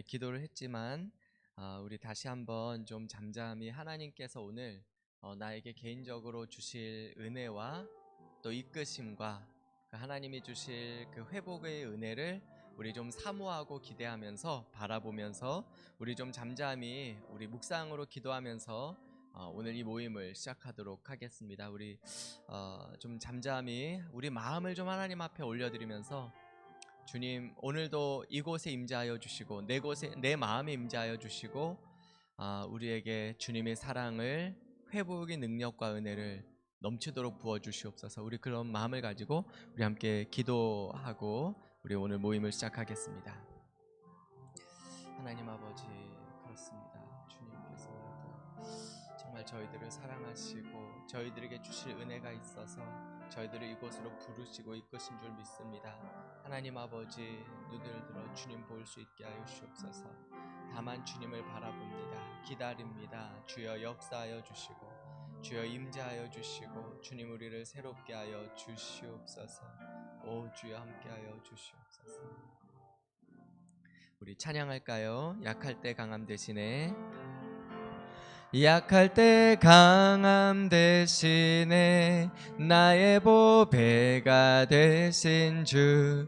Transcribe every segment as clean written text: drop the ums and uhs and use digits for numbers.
기도를 했지만 우리 다시 한번 좀 잠잠히 하나님께서 오늘 나에게 개인적으로 주실 은혜와 또 이끄심과 그 하나님이 주실 그 회복의 은혜를 우리 좀 사모하고 기대하면서 바라보면서 우리 좀 잠잠히 우리 묵상으로 기도하면서 오늘 이 모임을 시작하도록 하겠습니다. 우리 좀 잠잠히 우리 마음을 좀 하나님 앞에 올려드리면서 주님, 오늘도 이곳에 임재하여 주시고 내 마음에 임재하여 주시고 우리에게 주님의 사랑을, 회복의 능력과 은혜를 넘치도록 부어 주시옵소서. 우리 그런 마음을 가지고 우리 함께 기도하고 우리 오늘 모임을 시작하겠습니다. 하나님 아버지, 그렇습니다. 주님께서 오늘도 정말 저희들을 사랑하시고 저희들에게 주실 은혜가 있어서 저희들을 이곳으로 부르시고 이끄신 줄 믿습니다. 하나님 아버지, 눈을 들어 주님 볼 수 있게 하여 주시옵소서. 다만 주님을 바라봅니다. 기다립니다. 주여 역사하여 주시고 주여 임재하여 주시고 주님 우리를 새롭게 하여 주시옵소서. 오 주여 함께하여 주시옵소서. 우리 찬양할까요? 약할 때 강함 대신에, 약할 때 강함 대신에 나의 보배가 되신 주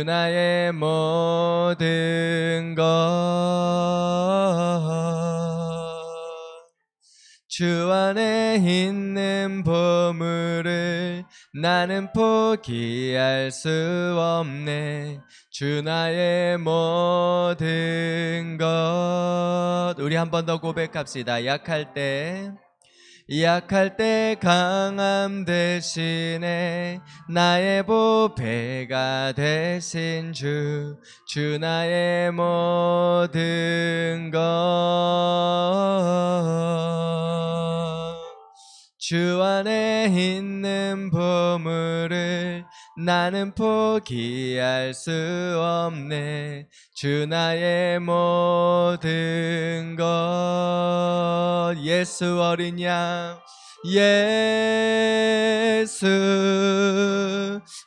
나의 모든 것. 주 안에 있는 보물을 나는 포기할 수 없네. 주 나의 모든 것. 우리 한 번 더 고백합시다. 약할 때 강함 대신에 나의 보배가 되신 주 나의 모든 것. 주 안에 있는 보물을 나는 포기할 수 없네. 주 나의 모든 것. 예수 어린 양, 예수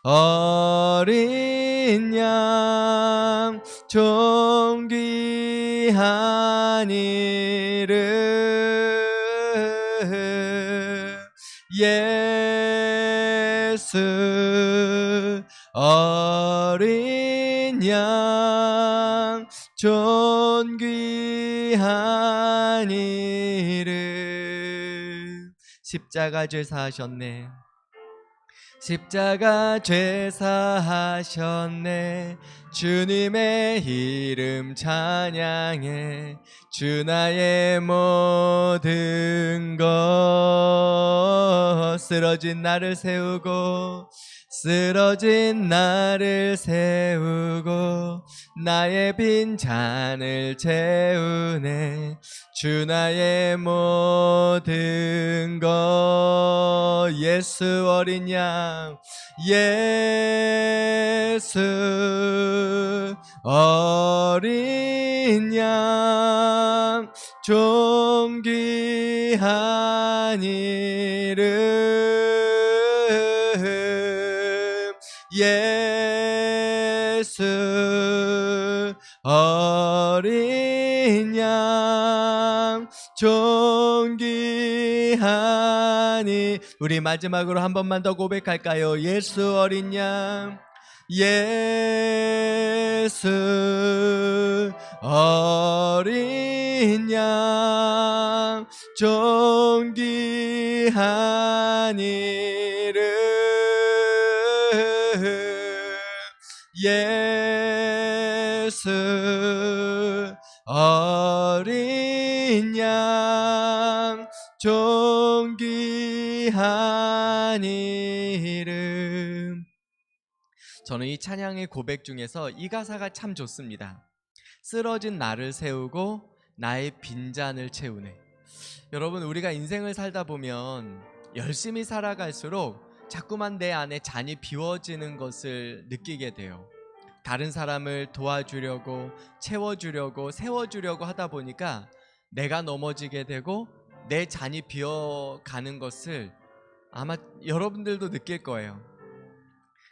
어린 양, 존귀한 이름. 예수 어린 양, 존귀한 이름. 십자가 죄 사하셨네. 십자가 죄 사하셨네. 주님의 이름 찬양해. 주 나의 모든 것. 쓰러진 나를 세우고 나의 빈 잔을 채우네. 주 나의 모든 것. 예수 어린 양, 예수 어린 양, 존귀한 이름. 예수 어린 양, 존귀한 이. 우리 마지막으로 한 번만 더 고백할까요? 예수 어린 양, 예수 어린 양, 존귀한 이름. 예수 어린 양, 존귀한 이름. 저는 이 찬양의 고백 중에서 이 가사가 참 좋습니다. 쓰러진 나를 세우고 나의 빈잔을 채우네. 여러분, 우리가 인생을 살다 보면 열심히 살아갈수록 자꾸만 내 안에 잔이 비워지는 것을 느끼게 돼요. 다른 사람을 도와주려고, 채워주려고, 세워주려고 하다 보니까 내가 넘어지게 되고 내 잔이 비어가는 것을 아마 여러분들도 느낄 거예요.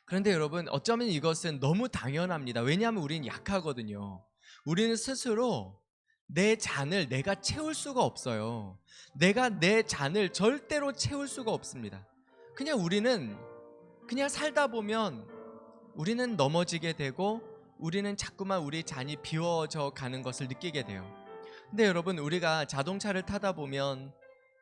그런데 여러분, 어쩌면 이것은 너무 당연합니다. 왜냐하면 우린 약하거든요. 우리는 스스로 내 잔을 내가 채울 수가 없어요. 내가 내 잔을 절대로 채울 수가 없습니다. 우리는 그냥 살다 보면 우리는 넘어지게 되고 우리는 자꾸만 우리 잔이 비워져 가는 것을 느끼게 돼요. 근데 여러분, 우리가 자동차를 타다 보면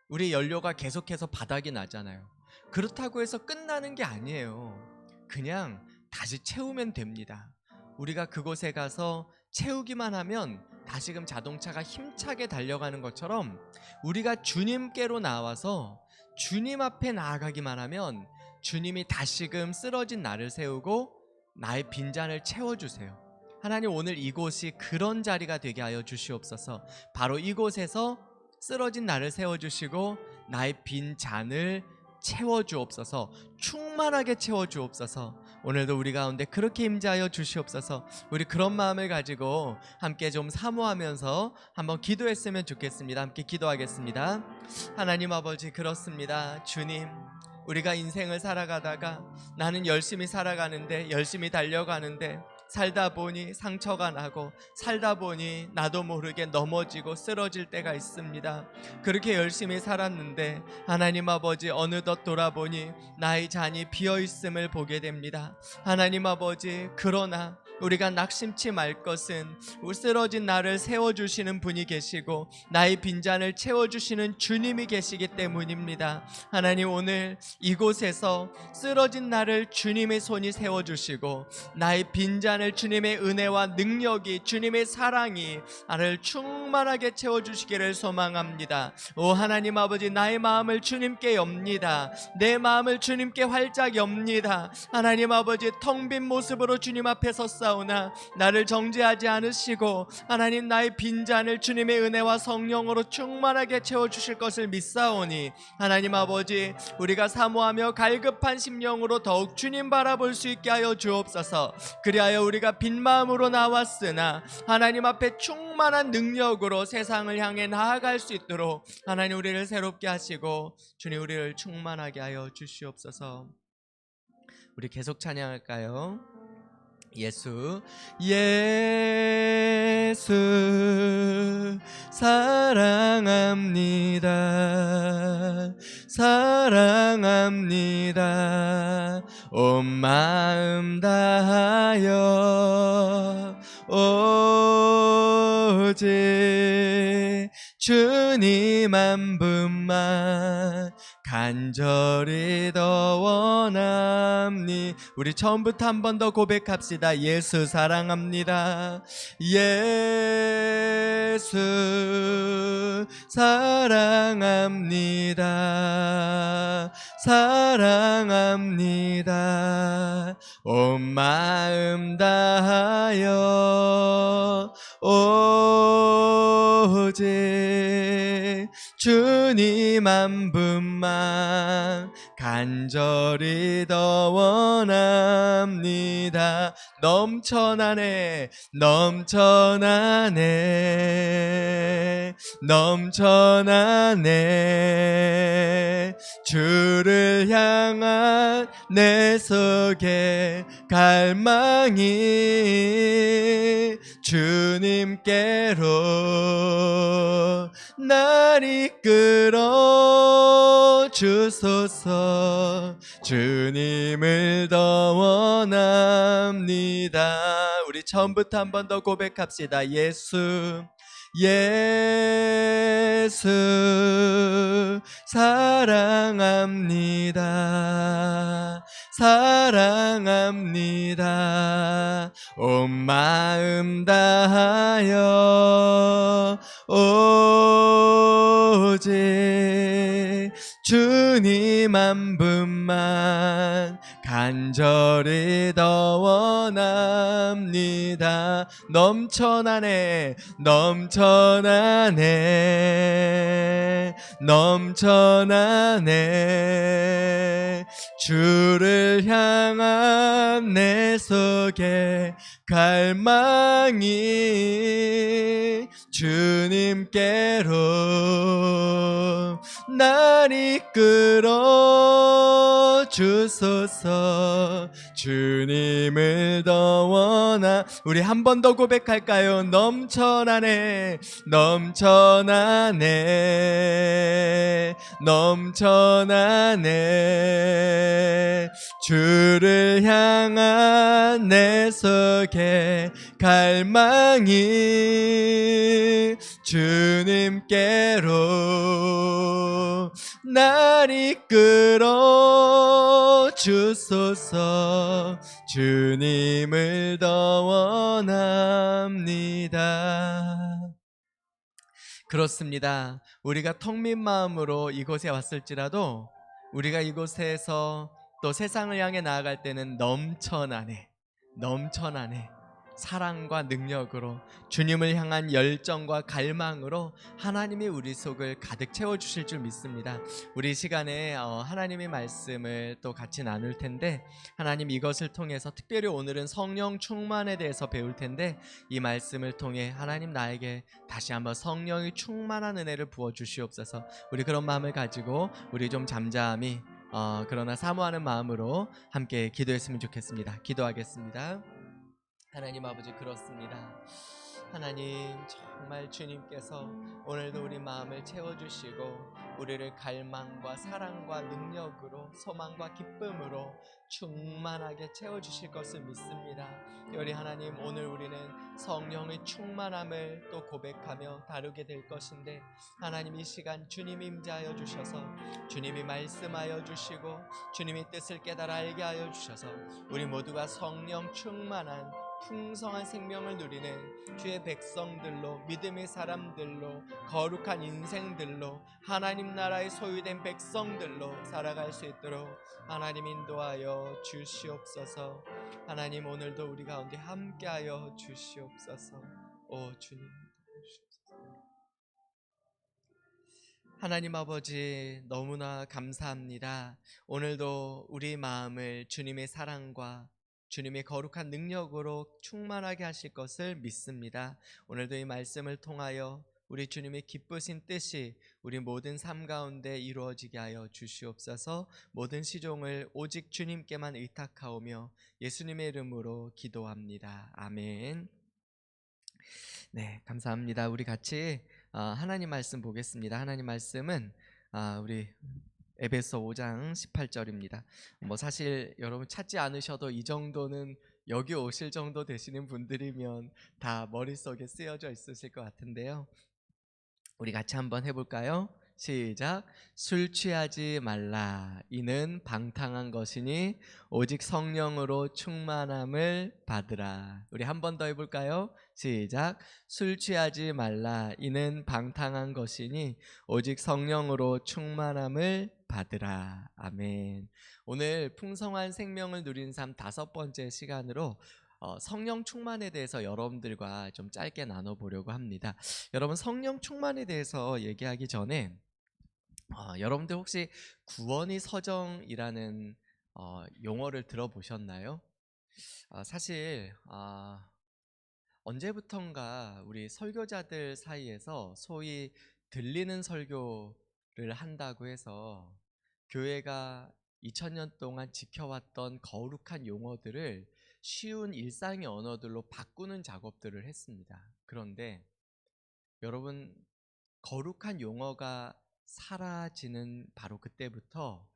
우리 연료가 계속해서 바닥이 나잖아요. 그렇다고 해서 끝나는 게 아니에요. 그냥 다시 채우면 됩니다. 우리가 그곳에 가서 채우기만 하면 다시금 자동차가 힘차게 달려가는 것처럼 우리가 주님께로 나와서 주님 앞에 나아가기만 하면 주님이 다시금 쓰러진 나를 세우고 나의 빈잔을 채워주세요. 하나님, 오늘 이곳이 그런 자리가 되게 하여 주시옵소서. 바로 이곳에서 쓰러진 나를 세워주시고 나의 빈잔을 채워주옵소서. 충만하게 채워주옵소서. 오늘도 우리 가운데 그렇게 임재하여 주시옵소서. 우리 그런 마음을 가지고 함께 좀 사모하면서 한번 기도했으면 좋겠습니다. 함께 기도하겠습니다. 하나님 아버지, 그렇습니다. 주님, 우리가 인생을 살아가다가 나는 열심히 살아가는데, 열심히 달려가는데 살다 보니 상처가 나고 살다 보니 나도 모르게 넘어지고 쓰러질 때가 있습니다. 그렇게 열심히 살았는데 하나님 아버지, 어느덧 돌아보니 나의 잔이 비어있음을 보게 됩니다. 하나님 아버지, 그러나 우리가 낙심치 말 것은 쓰러진 나를 세워주시는 분이 계시고 나의 빈잔을 채워주시는 주님이 계시기 때문입니다. 하나님, 오늘 이곳에서 쓰러진 나를 주님의 손이 세워주시고 나의 빈잔을 주님의 은혜와 능력이, 주님의 사랑이 나를 충만하게 채워주시기를 소망합니다. 오 하나님 아버지, 나의 마음을 주님께 엽니다. 내 마음을 주님께 활짝 엽니다. 하나님 아버지, 텅 빈 모습으로 주님 앞에 섰사오나 나를 정죄하지 않으시고 하나님, 나의 빈잔을 주님의 은혜와 성령으로 충만하게 채워주실 것을 믿사오니 하나님 아버지, 우리가 사모하며 갈급한 심령으로 더욱 주님 바라볼 수 있게 하여 주옵소서. 그리하여 우리가 빈 마음으로 나왔으나 하나님 앞에 충만한 능력으로 세상을 향해 나아갈 수 있도록 하나님, 우리를 새롭게 하시고 주님, 우리를 충만하게 하여 주시옵소서. 우리 계속 찬양할까요? 예수, 예수 사랑합니다. 사랑합니다. 온 마음 다하여 오직 주님 한 분만 간절히 더 원합니. 우리 처음부터 한 번 더 고백합시다. 예수 사랑합니다. 예수 사랑합니다. 사랑합니다. 온 마음 다하여 오직 주님 한 분만 간절히 더 원합니다. 넘쳐나네, 넘쳐나네, 넘쳐나네. 주를 향한 내 속에 갈망이 주님께로 날 이끌어 주소서. 주님을 더 원합니다. 우리 처음부터 한 번 더 고백합시다. 예수, 예수 사랑합니다. 사랑합니다. 온 마음 다하여 오직 주님 한 분만 간절히 더 원합니다. 넘쳐나네, 넘쳐나네, 넘쳐나네. 주를 향한 내 속에 갈망이 주님께로 날 이끌어 주소서. 주님을 더 원하. 우리 한 번 더 고백할까요? 넘쳐나네, 넘쳐나네, 넘쳐나네. 주를 향한 내 속에 갈망이 주님께로 날 이끌어 주소서. 주님을 더 원합니다. 그렇습니다. 우리가 텅 빈 마음으로 이곳에 왔을지라도 우리가 이곳에서 또 세상을 향해 나아갈 때는 넘쳐나네, 넘쳐나네 사랑과 능력으로, 주님을 향한 열정과 갈망으로 하나님이 우리 속을 가득 채워주실 줄 믿습니다. 우리 시간에 하나님의 말씀을 또 같이 나눌 텐데, 하나님 이것을 통해서 특별히 오늘은 성령 충만에 대해서 배울 텐데, 이 말씀을 통해 하나님 나에게 다시 한번 성령이 충만한 은혜를 부어주시옵소서. 우리 그런 마음을 가지고 우리 좀 잠잠히 그러나 사모하는 마음으로 함께 기도했으면 좋겠습니다. 기도하겠습니다. 하나님 아버지, 그렇습니다. 하나님, 정말 주님께서 오늘도 우리 마음을 채워주시고 우리를 갈망과 사랑과 능력으로, 소망과 기쁨으로 충만하게 채워주실 것을 믿습니다. 우리 하나님, 오늘 우리는 성령의 충만함을 또 고백하며 다루게 될 것인데, 하나님 이 시간 주님이 임재하여 주셔서, 주님이 말씀하여 주시고 주님의 뜻을 깨달아 알게 하여 주셔서 우리 모두가 성령 충만한 풍성한 생명을 누리는 주의 백성들로, 믿음의 사람들로, 거룩한 인생들로, 하나님 나라의 소유된 백성들로 살아갈 수 있도록 하나님 인도하여 주시옵소서. 하나님 오늘도 우리 가운데 함께하여 주시옵소서. 오 주님, 하나님 아버지, 너무나 감사합니다. 오늘도 우리 마음을 주님의 사랑과 주님의 거룩한 능력으로 충만하게 하실 것을 믿습니다. 오늘도 이 말씀을 통하여 우리 주님의 기쁘신 뜻이 우리 모든 삶 가운데 이루어지게 하여 주시옵소서. 모든 시종을 오직 주님께만 의탁하오며 예수님의 이름으로 기도합니다. 아멘. 네, 감사합니다. 우리 같이 하나님 말씀 보겠습니다. 하나님 말씀은 우리 에베소 5장 18절입니다. 뭐 사실 여러분 찾지 않으셔도 이 정도는, 여기 오실 정도 되시는 분들이면 다 머릿속에 쓰여져 있으실 것 같은데요. 우리 같이 한번 해볼까요? 시작. 술 취하지 말라. 이는 방탕한 것이니 오직 성령으로 충만함을 받으라. 우리 한 번 더 해볼까요? 시작. 술 취하지 말라. 이는 방탕한 것이니 오직 성령으로 충만함을 받으라. 아멘. 오늘 풍성한 생명을 누린 삶 5번째 시간으로 성령 충만에 대해서 여러분들과 좀 짧게 나눠보려고 합니다. 여러분, 성령 충만에 대해서 얘기하기 전에 여러분들 혹시 구원의 서정이라는 용어를 들어보셨나요? 사실 언제부턴가 우리 설교자들 사이에서 소위 들리는 설교를 한다고 해서 교회가 2000년 동안 지켜왔던 거룩한 용어들을 쉬운 일상의 언어들로 바꾸는 작업들을 했습니다. 그런데 여러분, 거룩한 용어가 사라지는 바로 그때부터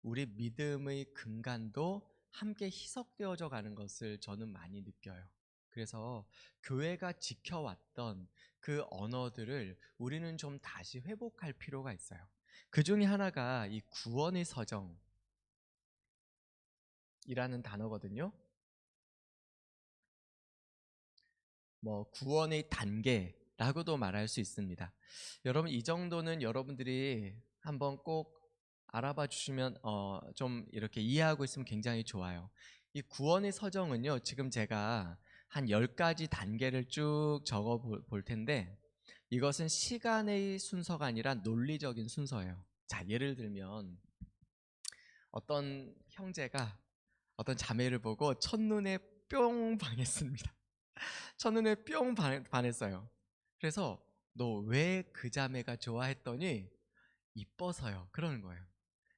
우리 믿음의 근간도 함께 희석되어져 가는 것을 저는 많이 느껴요. 그래서 교회가 지켜왔던 그 언어들을 우리는 좀 다시 회복할 필요가 있어요. 그 중에 하나가 이 구원의 서정이라는 단어거든요. 뭐 구원의 단계라고도 말할 수 있습니다. 여러분, 이 정도는 여러분들이 한번 꼭 알아봐 주시면 좀 이렇게 이해하고 있으면 굉장히 좋아요. 이 구원의 서정은요, 지금 제가 한 10가지 단계를 쭉 적어 볼 텐데, 이것은 시간의 순서가 아니라 논리적인 순서예요. 자, 예를 들면 어떤 형제가 어떤 자매를 보고 첫눈에 뿅 반했습니다. 첫눈에 뿅 반했어요. 그래서 너 왜 그 자매가 좋아했더니 이뻐서요, 그러는 거예요.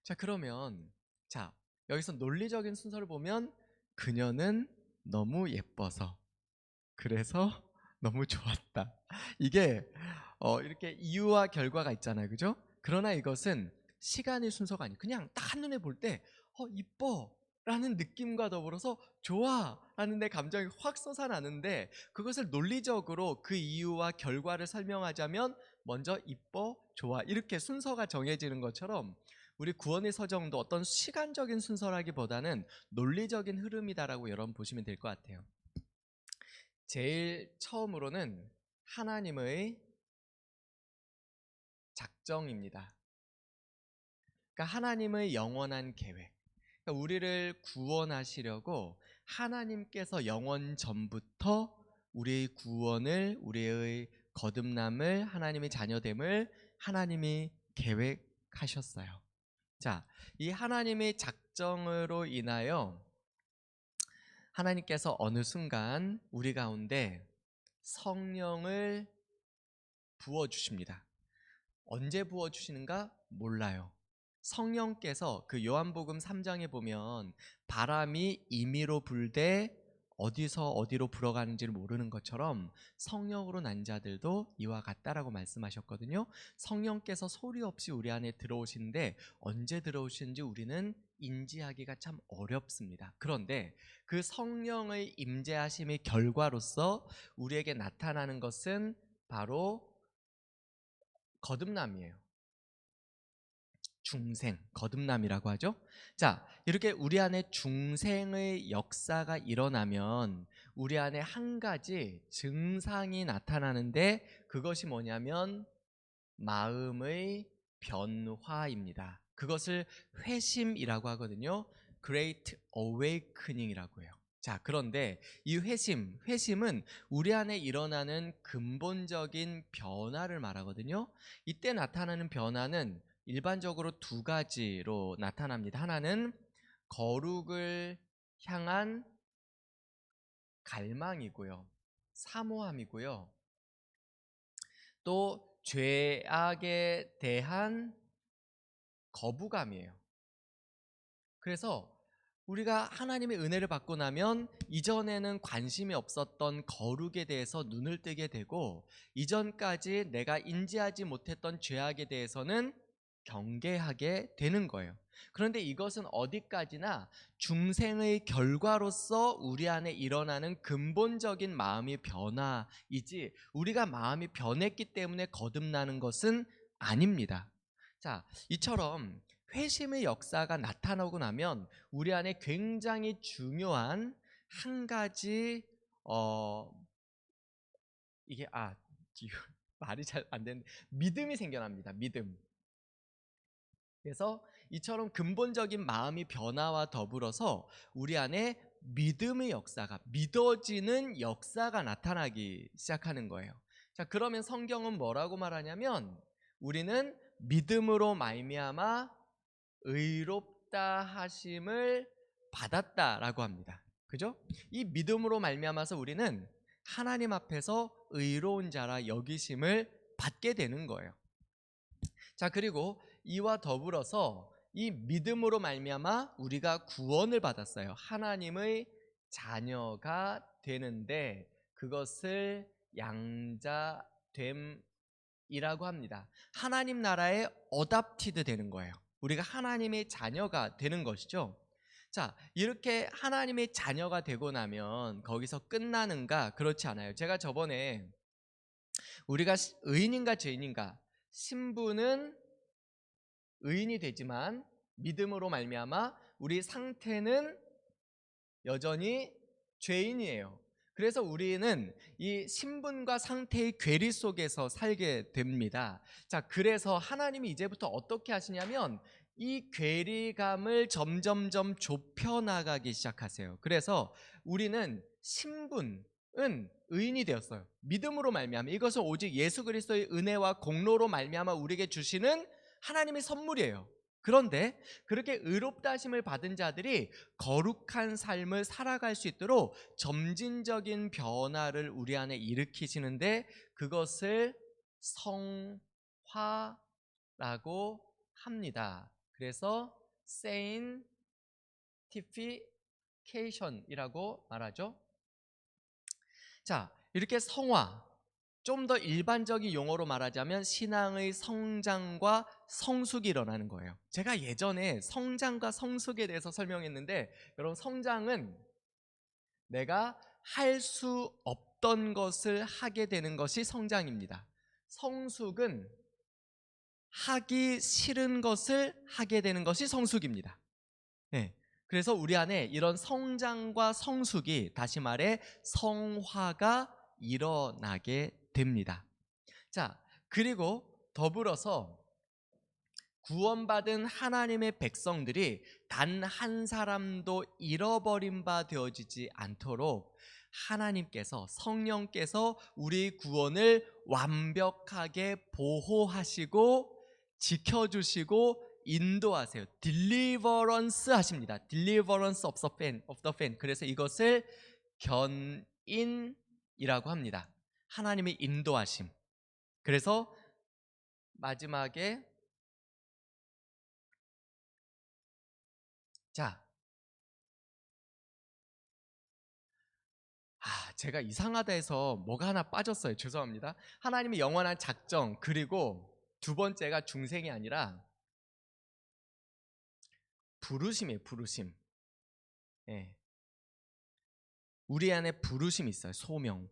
자, 그러면 자, 여기서 논리적인 순서를 보면 그녀는 너무 예뻐서 그래서 너무 좋았다. 이게 이렇게 이유와 결과가 있잖아요, 그죠? 그러나 이것은 시간의 순서가 아니에요. 그냥 딱 한눈에 볼 때 이뻐 라는 느낌과 더불어서 좋아 라는 내 감정이 확 솟아나는데, 그것을 논리적으로 그 이유와 결과를 설명하자면 먼저 이뻐, 좋아 이렇게 순서가 정해지는 것처럼, 우리 구원의 서정도 어떤 시간적인 순서라기보다는 논리적인 흐름이다라고 여러분 보시면 될 것 같아요. 제일 처음으로는 하나님의 작정입니다. 그러니까 하나님의 영원한 계획. 그러니까 우리를 구원하시려고 하나님께서 영원 전부터 우리의 구원을, 우리의 거듭남을, 하나님의 자녀됨을 하나님이 계획하셨어요. 자, 이 하나님의 작정으로 인하여 하나님께서 어느 순간 우리 가운데 성령을 부어주십니다. 언제 부어주시는가 몰라요. 성령께서 그 요한복음 3장에 보면 바람이 임의로 불되 어디서 어디로 불어가는지를 모르는 것처럼 성령으로 난 자들도 이와 같다라고 말씀하셨거든요. 성령께서 소리 없이 우리 안에 들어오시는데 언제 들어오시는지 우리는 인지하기가 참 어렵습니다. 그런데 그 성령의 임재하심의 결과로서 우리에게 나타나는 것은 바로 거듭남이에요. 중생, 거듭남이라고 하죠. 자, 이렇게 우리 안에 중생의 역사가 일어나면 우리 안에 한 가지 증상이 나타나는데, 그것이 뭐냐면 마음의 변화입니다. 그것을 회심이라고 하거든요. Great Awakening이라고 해요. 자, 그런데 이 회심은 우리 안에 일어나는 근본적인 변화를 말하거든요. 이때 나타나는 변화는 일반적으로 두 가지로 나타납니다. 하나는 거룩을 향한 갈망이고요, 사모함이고요, 또 죄악에 대한 거부감이에요. 그래서 우리가 하나님의 은혜를 받고 나면 이전에는 관심이 없었던 거룩에 대해서 눈을 뜨게 되고, 이전까지 내가 인지하지 못했던 죄악에 대해서는 경계하게 되는 거예요. 그런데 이것은 어디까지나 중생의 결과로서 우리 안에 일어나는 근본적인 마음의 변화이지, 우리가 마음이 변했기 때문에 거듭나는 것은 아닙니다. 자, 이처럼 회심의 역사가 나타나고 나면 우리 안에 굉장히 중요한 한 가지 이게 말이 잘 안 되는데, 믿음이 생겨납니다. 믿음. 그래서 이처럼 근본적인 마음이 변화와 더불어서 우리 안에 믿음의 역사가, 믿어지는 역사가 나타나기 시작하는 거예요. 자, 그러면 성경은 뭐라고 말하냐면 우리는 믿음으로 말미암아 의롭다 하심을 받았다라고 합니다. 그죠? 이 믿음으로 말미암아서 우리는 하나님 앞에서 의로운 자라 여기심을 받게 되는 거예요. 자, 그리고 이와 더불어서 이 믿음으로 말미암아 우리가 구원을 받았어요. 하나님의 자녀가 되는데 그것을 양자됨이라고 합니다. 하나님 나라에 어답티드 되는 거예요. 우리가 하나님의 자녀가 되는 것이죠. 자, 이렇게 하나님의 자녀가 되고 나면 거기서 끝나는가? 그렇지 않아요. 제가 저번에 우리가 의인인가 죄인인가, 신분은 의인이 되지만 믿음으로 말미암아 우리 상태는 여전히 죄인이에요. 그래서 우리는 이 신분과 상태의 괴리 속에서 살게 됩니다. 자, 그래서 하나님이 이제부터 어떻게 하시냐면 이 괴리감을 점점점 좁혀 나가기 시작하세요. 그래서 우리는 신분은 의인이 되었어요. 믿음으로 말미암아, 이것은 오직 예수 그리스도의 은혜와 공로로 말미암아 우리에게 주시는 하나님의 선물이에요. 그런데 그렇게 의롭다 하심을 받은 자들이 거룩한 삶을 살아갈 수 있도록 점진적인 변화를 우리 안에 일으키시는데, 그것을 성화라고 합니다. 그래서 sanctification, 글로리피케이션이라고 말하죠. 자, 이렇게 성화, 좀 더 일반적인 용어로 말하자면 신앙의 성장과 성숙이 일어나는 거예요. 제가 예전에 성장과 성숙에 대해서 설명했는데, 여러분, 성장은 내가 할 수 없던 것을 하게 되는 것이 성장입니다. 성숙은 하기 싫은 것을 하게 되는 것이 성숙입니다. 네. 그래서 우리 안에 이런 성장과 성숙이, 다시 말해 성화가 일어나게 됩니다. 자, 그리고 더불어서 구원받은 하나님의 백성들이 단 한 사람도 잃어버린 바 되어지지 않도록 하나님께서, 성령께서 우리 구원을 완벽하게 보호하시고 지켜주시고 인도하세요. deliverance 하십니다. deliverance of the fan. 그래서 이것을 견인이라고 합니다. 하나님의 인도하심. 그래서 마지막에, 자, 제가 이상하다 해서 뭐가 하나 빠졌어요. 죄송합니다. 하나님의 영원한 작정, 그리고 두 번째가 중생이 아니라 부르심이에요. 부르심. 예. 우리 안에 부르심이 있어요. 소명.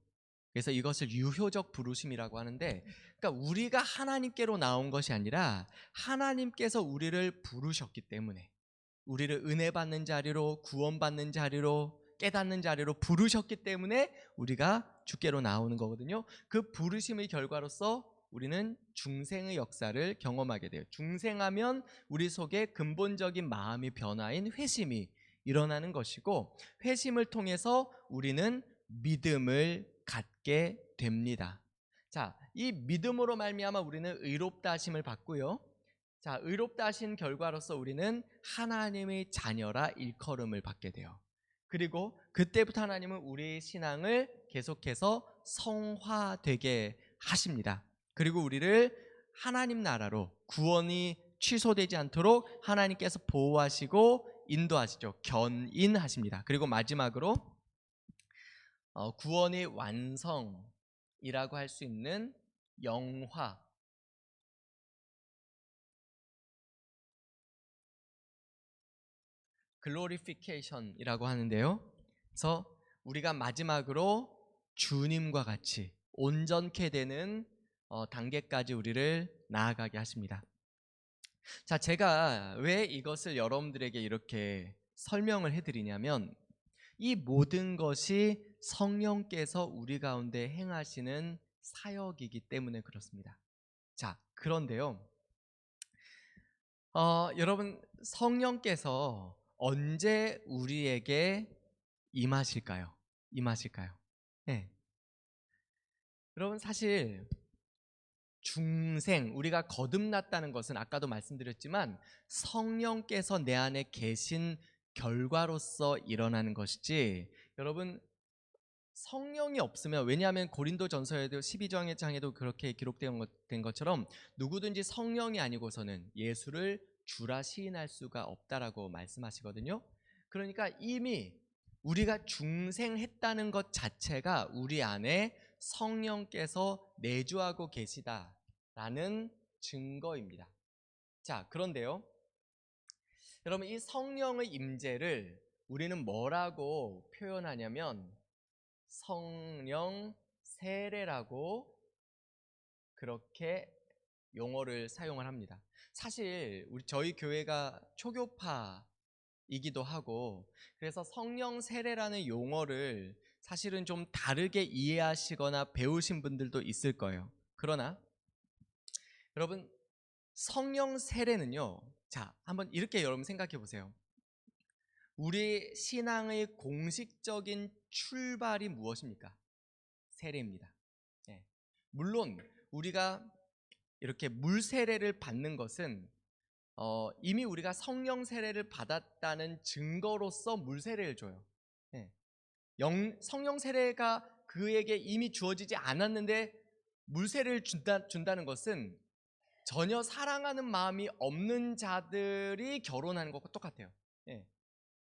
그래서 이것을 유효적 부르심이라고 하는데, 그러니까 우리가 하나님께로 나온 것이 아니라 하나님께서 우리를 부르셨기 때문에, 우리를 은혜 받는 자리로, 구원받는 자리로, 깨닫는 자리로 부르셨기 때문에 우리가 주께로 나오는 거거든요. 그 부르심의 결과로서 우리는 중생의 역사를 경험하게 돼요. 중생하면 우리 속에 근본적인 마음의 변화인 회심이 일어나는 것이고, 회심을 통해서 우리는 믿음을 갖게 됩니다. 자, 이 믿음으로 말미암아 우리는 의롭다 하심을 받고요. 자, 의롭다 하신 결과로서 우리는 하나님의 자녀라 일컬음을 받게 돼요. 그리고 그때부터 하나님은 우리의 신앙을 계속해서 성화되게 하십니다. 그리고 우리를 하나님 나라로, 구원이 취소되지 않도록 하나님께서 보호하시고 인도하시죠. 견인하십니다. 그리고 마지막으로 구원의 완성이라고 할 수 있는 영화, 글로리피케이션이라고 하는데요. 그래서 우리가 마지막으로 주님과 같이 온전케 되는 단계까지 우리를 나아가게 하십니다. 자, 제가 왜 이것을 여러분들에게 이렇게 설명을 해드리냐면, 이 모든 것이 성령께서 우리 가운데 행하시는 사역이기 때문에 그렇습니다. 자, 그런데요, 여러분, 성령께서 언제 우리에게 임하실까요? 임하실까요? 네. 여러분, 사실 중생, 우리가 거듭났다는 것은 아까도 말씀드렸지만 성령께서 내 안에 계신 결과로서 일어나는 것이지, 여러분, 성령이 없으면, 왜냐하면 고린도전서에도 12장에도 그렇게 기록된 것처럼 누구든지 성령이 아니고서는 예수를 주라 시인할 수가 없다라고 말씀하시거든요. 그러니까 이미 우리가 중생했다는 것 자체가 우리 안에 성령께서 내주하고 계시다라는 증거입니다. 자, 그런데요, 여러분, 이 성령의 임재를 우리는 뭐라고 표현하냐면 성령 세례라고 그렇게 용어를 사용을 합니다. 사실 저희 교회가 초교파이기도 하고, 그래서 성령 세례라는 용어를 사실은 좀 다르게 이해하시거나 배우신 분들도 있을 거예요. 그러나 여러분, 성령 세례는요, 자, 한번 이렇게 여러분 생각해 보세요. 우리 신앙의 공식적인 출발이 무엇입니까? 세례입니다. 예. 물론 우리가 이렇게 물 세례를 받는 것은 이미 우리가 성령 세례를 받았다는 증거로서 물 세례를 줘요. 예. 성령 세례가 그에게 이미 주어지지 않았는데 물 세례를 준다는 것은 전혀 사랑하는 마음이 없는 자들이 결혼하는 것과 똑같아요. 예.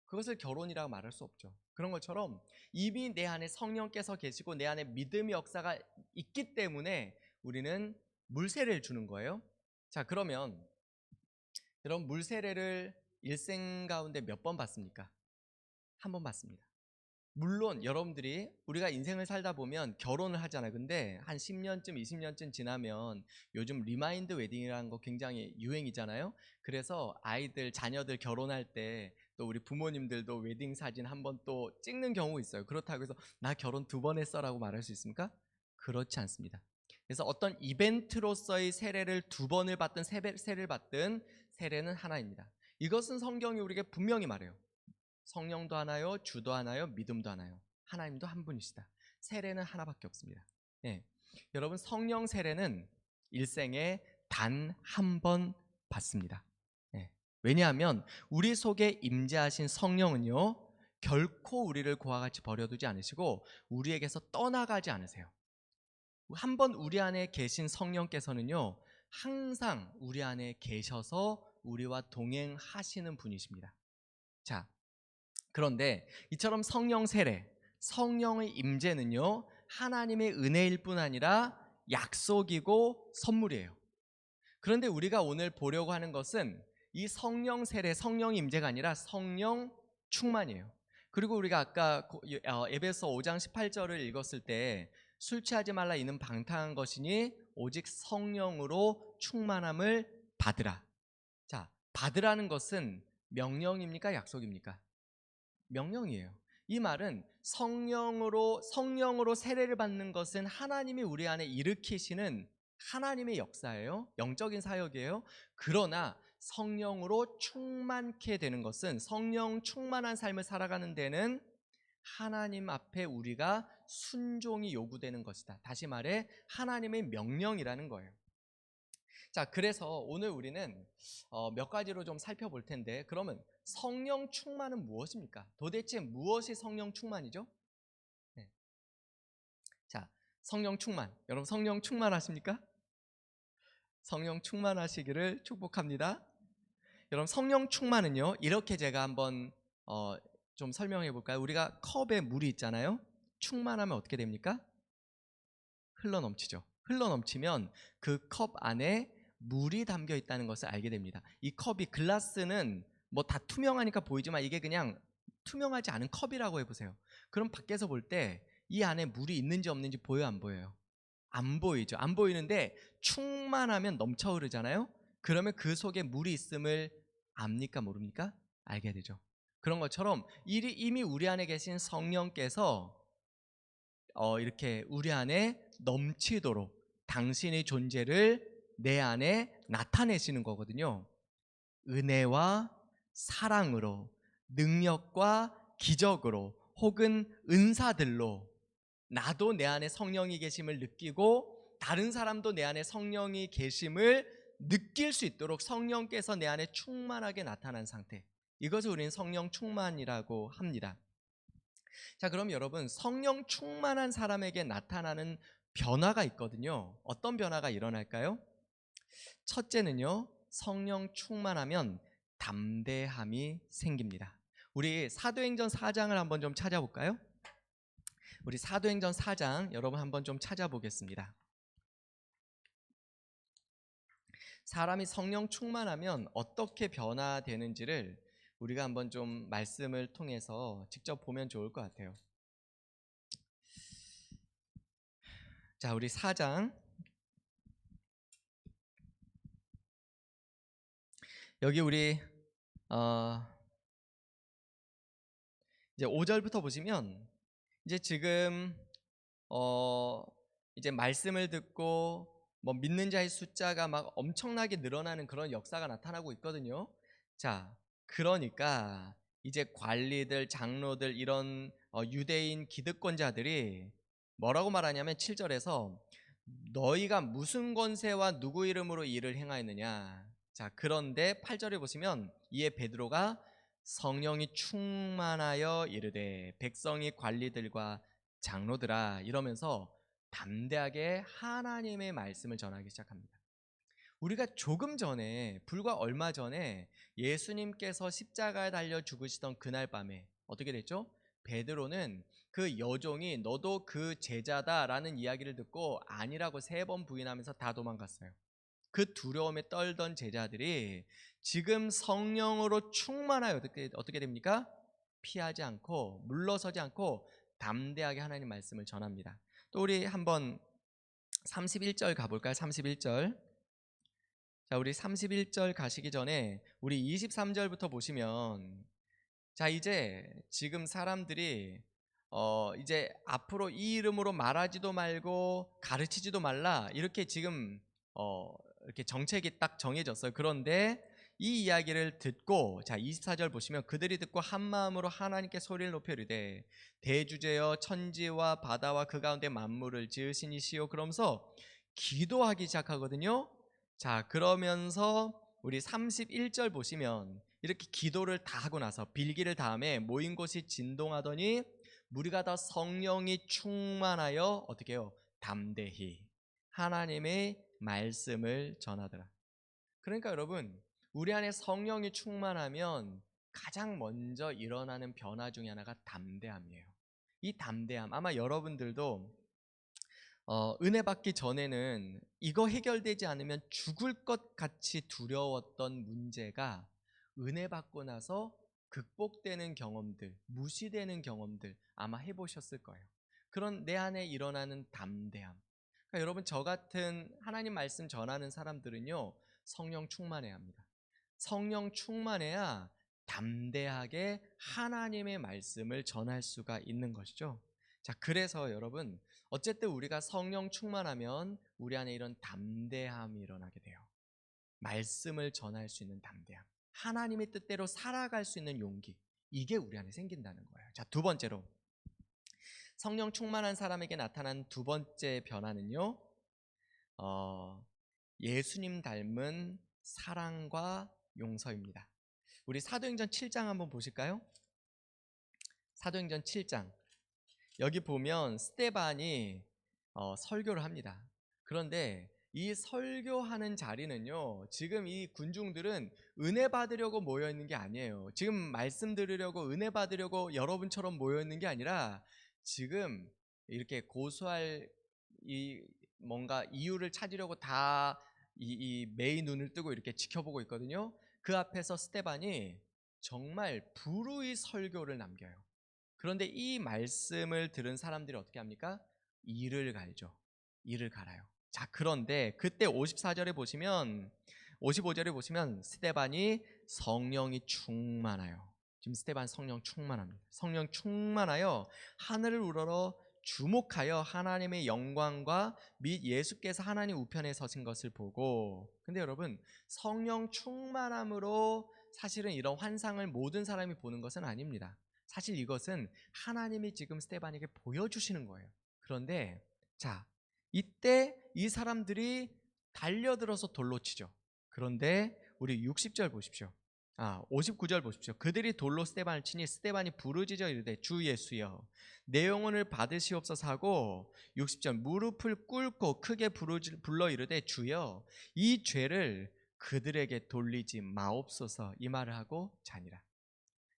그것을 결혼이라고 말할 수 없죠. 그런 것처럼 이미 내 안에 성령께서 계시고 내 안에 믿음의 역사가 있기 때문에 우리는 물세례를 주는 거예요. 자, 그러면 여러분, 물세례를 일생 가운데 몇 번 받습니까? 한 번 받습니다. 물론 여러분들이 우리가 인생을 살다 보면 결혼을 하잖아요. 근데 한 10년쯤 20년쯤 지나면 요즘 리마인드 웨딩이라는 거 굉장히 유행이잖아요. 그래서 아이들 자녀들 결혼할 때 또 우리 부모님들도 웨딩 사진 한 번 또 찍는 경우 있어요. 그렇다고 해서 나 결혼 2번 했어라고 말할 수 있습니까? 그렇지 않습니다. 그래서 어떤 이벤트로서의 세례를 2번을 받든 세례를 받든 세례는 하나입니다. 이것은 성경이 우리에게 분명히 말해요. 성령도 하나요, 주도 하나요, 믿음도 하나요. 하나님도 한 분이시다. 세례는 하나밖에 없습니다. 예. 여러분, 성령 세례는 일생에 단 한 번 받습니다. 예. 왜냐하면 우리 속에 임재하신 성령은요, 결코 우리를 고와 같이 버려두지 않으시고 우리에게서 떠나가지 않으세요. 한번 우리 안에 계신 성령께서는요, 항상 우리 안에 계셔서 우리와 동행하시는 분이십니다. 자, 그런데 이처럼 성령 세례, 성령의 임재는요, 하나님의 은혜일 뿐 아니라 약속이고 선물이에요. 그런데 우리가 오늘 보려고 하는 것은 이 성령 세례, 성령 임재가 아니라 성령 충만이에요. 그리고 우리가 아까 에베소 5장 18절을 읽었을 때 술 취하지 말라 이는 방탕한 것이니 오직 성령으로 충만함을 받으라. 자, 받으라는 것은 명령입니까? 약속입니까? 명령이에요. 이 말은 성령으로 세례를 받는 것은 하나님이 우리 안에 일으키시는 하나님의 역사예요. 영적인 사역이에요. 그러나 성령으로 충만케 되는 것은, 성령 충만한 삶을 살아가는 데는 하나님 앞에 우리가 순종이 요구되는 것이다. 다시 말해 하나님의 명령이라는 거예요. 자, 그래서 오늘 우리는 몇 가지로 좀 살펴볼 텐데, 그러면 성령 충만은 무엇입니까? 도대체 무엇이 성령 충만이죠? 네. 자, 성령 충만. 여러분, 성령 충만하십니까? 성령 충만하시기를 축복합니다. 여러분, 성령 충만은요, 이렇게 제가 한번 좀 설명해 볼까요? 우리가 컵에 물이 있잖아요. 충만하면 어떻게 됩니까? 흘러 넘치죠. 흘러 넘치면 그 컵 안에 물이 담겨 있다는 것을 알게 됩니다. 이 컵이, 글라스는 뭐 다 투명하니까 보이지만 이게 그냥 투명하지 않은 컵이라고 해보세요. 그럼 밖에서 볼 때 이 안에 물이 있는지 없는지 보여요, 안 보여요? 안 보이죠. 안 보이는데 충만하면 넘쳐 흐르잖아요. 그러면 그 속에 물이 있음을 압니까, 모릅니까? 알게 되죠. 그런 것처럼 이미 우리 안에 계신 성령께서 이렇게 우리 안에 넘치도록 당신의 존재를 내 안에 나타내시는 거거든요. 은혜와 사랑으로, 능력과 기적으로, 혹은 은사들로 나도 내 안에 성령이 계심을 느끼고 다른 사람도 내 안에 성령이 계심을 느낄 수 있도록 성령께서 내 안에 충만하게 나타난 상태, 이것을 우리는 성령 충만이라고 합니다. 자, 그럼 여러분, 성령 충만한 사람에게 나타나는 변화가 있거든요. 어떤 변화가 일어날까요? 첫째는요, 성령 충만하면 담대함이 생깁니다. 우리 사도행전 4장을 한번 좀 찾아볼까요? 우리 사도행전 4장 여러분 한번 좀 찾아보겠습니다. 사람이 성령 충만하면 어떻게 변화되는지를 우리가 한번 좀 말씀을 통해서 직접 보면 좋을 것 같아요. 자, 우리 4장 여기 우리 이제 5절부터 보시면 이제 지금 이제 말씀을 듣고 뭐 믿는 자의 숫자가 막 엄청나게 늘어나는 그런 역사가 나타나고 있거든요. 자, 그러니까 이제 관리들, 장로들, 이런 유대인 기득권자들이 뭐라고 말하냐면 7절에서 너희가 무슨 권세와 누구 이름으로 일을 행하였느냐. 자, 그런데 8절에 보시면 이에 베드로가 성령이 충만하여 이르되 백성이 관리들과 장로들아 이러면서 담대하게 하나님의 말씀을 전하기 시작합니다. 우리가 조금 전에, 불과 얼마 전에 예수님께서 십자가에 달려 죽으시던 그날 밤에 어떻게 됐죠? 베드로는 그 여종이 너도 그 제자다라는 이야기를 듣고 아니라고 3번 부인하면서 다 도망갔어요. 그 두려움에 떨던 제자들이 지금 성령으로 충만하여 어떻게 됩니까? 피하지 않고 물러서지 않고 담대하게 하나님 말씀을 전합니다. 또 우리 한번 31절 가볼까요? 31절. 자, 우리 31절 가시기 전에 우리 23절부터 보시면, 자, 이제 지금 사람들이 이제 앞으로 이 이름으로 말하지도 말고 가르치지도 말라, 이렇게 지금 이렇게 정책이 딱 정해졌어요. 그런데 이 이야기를 듣고, 자, 24절 보시면, 그들이 듣고 한 마음으로 하나님께 소리를 높여 이르되 대주제여 천지와 바다와 그 가운데 만물을 지으신 이시오, 그러면서 기도하기 시작하거든요. 자, 그러면서 우리 31절 보시면 이렇게 기도를 다 하고 나서 빌기를 다음에 모인 곳이 진동하더니 무리가 다 성령이 충만하여 어떻게 해요? 담대히 하나님의 말씀을 전하더라. 그러니까 여러분, 우리 안에 성령이 충만하면 가장 먼저 일어나는 변화 중에 하나가 담대함이에요. 이 담대함, 아마 여러분들도 은혜 받기 전에는 이거 해결되지 않으면 죽을 것 같이 두려웠던 문제가 은혜 받고 나서 극복되는 경험들, 무시되는 경험들 아마 해보셨을 거예요. 그런 내 안에 일어나는 담대함. 그러니까 여러분, 저 같은 하나님 말씀 전하는 사람들은요, 성령 충만해야 합니다. 성령 충만해야 담대하게 하나님의 말씀을 전할 수가 있는 것이죠. 자, 그래서 여러분, 어쨌든 우리가 성령 충만하면 우리 안에 이런 담대함이 일어나게 돼요. 말씀을 전할 수 있는 담대함, 하나님의 뜻대로 살아갈 수 있는 용기, 이게 우리 안에 생긴다는 거예요. 자, 두 번째로 성령 충만한 사람에게 나타난 두 번째 변화는요, 예수님 닮은 사랑과 용서입니다. 우리 사도행전 7장 한번 보실까요? 사도행전 7장. 여기 보면 스데반이 설교를 합니다. 그런데 이 설교하는 자리는요, 지금 이 군중들은 은혜 받으려고 모여 있는 게 아니에요. 지금 말씀 들으려고, 은혜 받으려고 여러분처럼 모여 있는 게 아니라 지금 이렇게 고수할 이 뭔가 이유를 찾으려고 다 이 매의 눈을 뜨고 이렇게 지켜보고 있거든요. 그 앞에서 스데반이 정말 불의 설교를 남겨요. 그런데 이 말씀을 들은 사람들이 어떻게 합니까? 이를 갈죠. 이를 갈아요. 자, 그런데 그때 54절에 보시면, 55절에 보시면 스데반이 성령이 충만하여, 지금 스데반 성령 충만합니다. 성령 충만하여 하늘을 우러러 주목하여 하나님의 영광과 및 예수께서 하나님 우편에 서신 것을 보고. 근데 여러분, 성령 충만함으로 사실은 이런 환상을 모든 사람이 보는 것은 아닙니다. 사실 이것은 하나님이 지금 스데반에게 보여주시는 거예요. 그런데 자, 이때 이 사람들이 달려들어서 돌로 치죠. 그런데 우리 60절 보십시오. 59절 보십시오. 그들이 돌로 스데반을 치니 스데반이 부르짖어 이르되 주 예수여 내 영혼을 받으시옵소서 하고, 60절 무릎을 꿇고 크게 불러 이르되 주여 이 죄를 그들에게 돌리지 마옵소서, 이 말을 하고 자니라.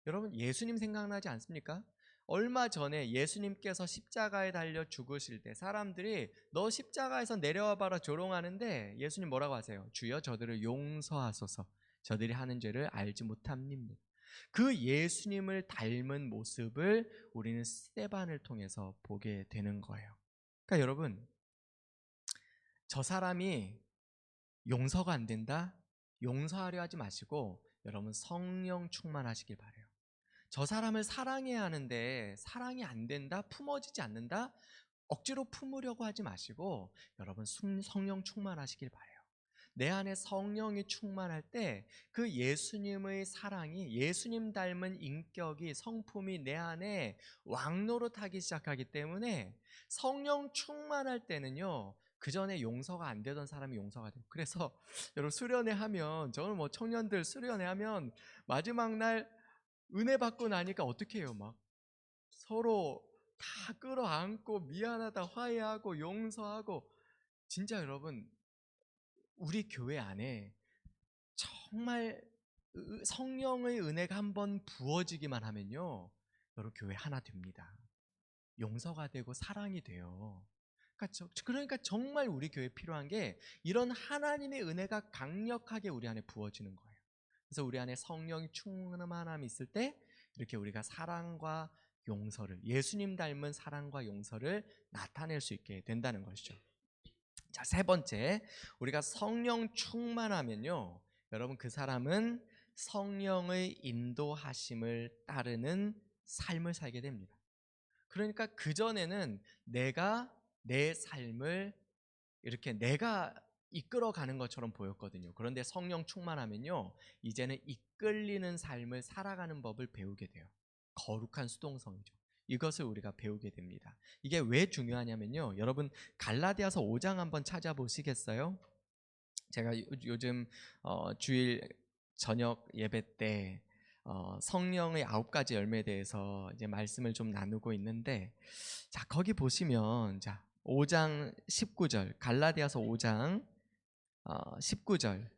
여러분, 예수님 생각나지 않습니까? 얼마 전에 예수님께서 십자가에 달려 죽으실 때 사람들이 너 십자가에서 내려와 봐라 조롱하는데 예수님 뭐라고 하세요? 주여 저들을 용서하소서, 저들이 하는 죄를 알지 못함입니다. 그 예수님을 닮은 모습을 우리는 스데반을 통해서 보게 되는 거예요. 그러니까 여러분, 저 사람이 용서가 안 된다? 용서하려 하지 마시고 여러분 성령 충만하시길 바래요. 저 사람을 사랑해야 하는데 사랑이 안 된다? 품어지지 않는다? 억지로 품으려고 하지 마시고 여러분 성령 충만하시길 바래요. 내 안에 성령이 충만할 때 그 예수님의 사랑이, 예수님 닮은 인격이, 성품이 내 안에 왕노릇하기 시작하기 때문에 성령 충만할 때는요, 그 전에 용서가 안 되던 사람이 용서가 돼요. 그래서 여러분 수련회 하면, 저는 뭐 청년들 수련회 하면 마지막 날 은혜 받고 나니까 어떻게 해요? 막 서로 다 끌어안고 미안하다 화해하고 용서하고. 진짜 여러분, 우리 교회 안에 정말 성령의 은혜가 한번 부어지기만 하면요, 여러분 교회 하나 됩니다. 용서가 되고 사랑이 돼요. 그러니까 정말 우리 교회에 필요한 게 이런 하나님의 은혜가 강력하게 우리 안에 부어지는 거예요. 그래서 우리 안에 성령이 충만함이 있을 때 이렇게 우리가 사랑과 용서를, 예수님 닮은 사랑과 용서를 나타낼 수 있게 된다는 것이죠. 자, 세 번째, 우리가 성령 충만하면요, 여러분 그 사람은 성령의 인도하심을 따르는 삶을 살게 됩니다. 그러니까 그전에는 내가 내 삶을 이렇게 내가 이끌어가는 것처럼 보였거든요. 그런데 성령 충만하면요, 이제는 이끌리는 삶을 살아가는 법을 배우게 돼요. 거룩한 수동성이죠. 이것을 우리가 배우게 됩니다. 이게 왜 중요하냐면요, 여러분 갈라디아서 5장 한번 찾아보시겠어요? 제가 요즘 주일 저녁 예배 때 성령의 9가지 열매에 대해서 이제 말씀을 좀 나누고 있는데, 자, 거기 보시면, 자, 5장 19절, 갈라디아서 5장 19절부터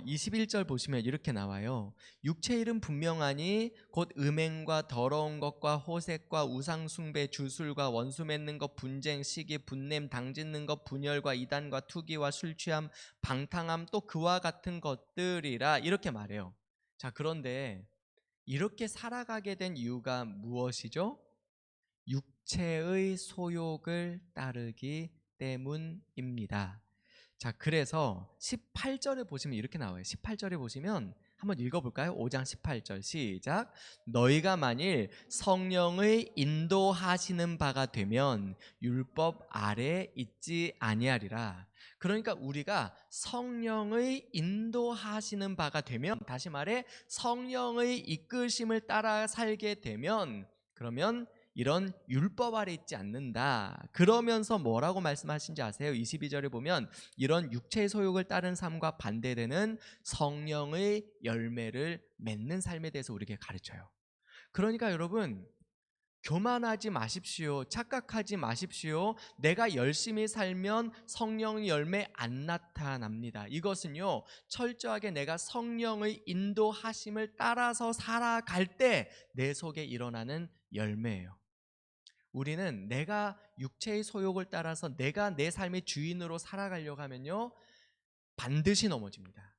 21절 보시면 이렇게 나와요. 육체 일은 분명하니 곧 음행과 더러운 것과 호색과 우상숭배, 주술과 원수 맺는 것, 분쟁, 시기, 분냄, 당짓는 것, 분열과 이단과 투기와 술취함, 방탕함, 또 그와 같은 것들이라, 이렇게 말해요. 자, 그런데 이렇게 살아가게 된 이유가 무엇이죠? 육체의 소욕을 따르기 때문입니다. 자, 그래서 18절에 보시면 이렇게 나와요. 18절에 보시면 한번 읽어볼까요? 5장 18절 시작. 너희가 만일 성령의 인도하시는 바가 되면 율법 아래 있지 아니하리라. 그러니까 우리가 성령의 인도하시는 바가 되면, 다시 말해 성령의 이끄심을 따라 살게 되면, 그러면 이런 율법 아래 있지 않는다. 그러면서 뭐라고 말씀하신지 아세요? 22절에 보면 이런 육체의 소욕을 따른 삶과 반대되는 성령의 열매를 맺는 삶에 대해서 우리에게 가르쳐요. 그러니까 여러분, 교만하지 마십시오. 착각하지 마십시오. 내가 열심히 살면 성령의 열매 안 나타납니다. 이것은요, 철저하게 내가 성령의 인도하심을 따라서 살아갈 때 내 속에 일어나는 열매예요. 우리는 내가 육체의 소욕을 따라서 내가 내 삶의 주인으로 살아가려고 하면요, 반드시 넘어집니다.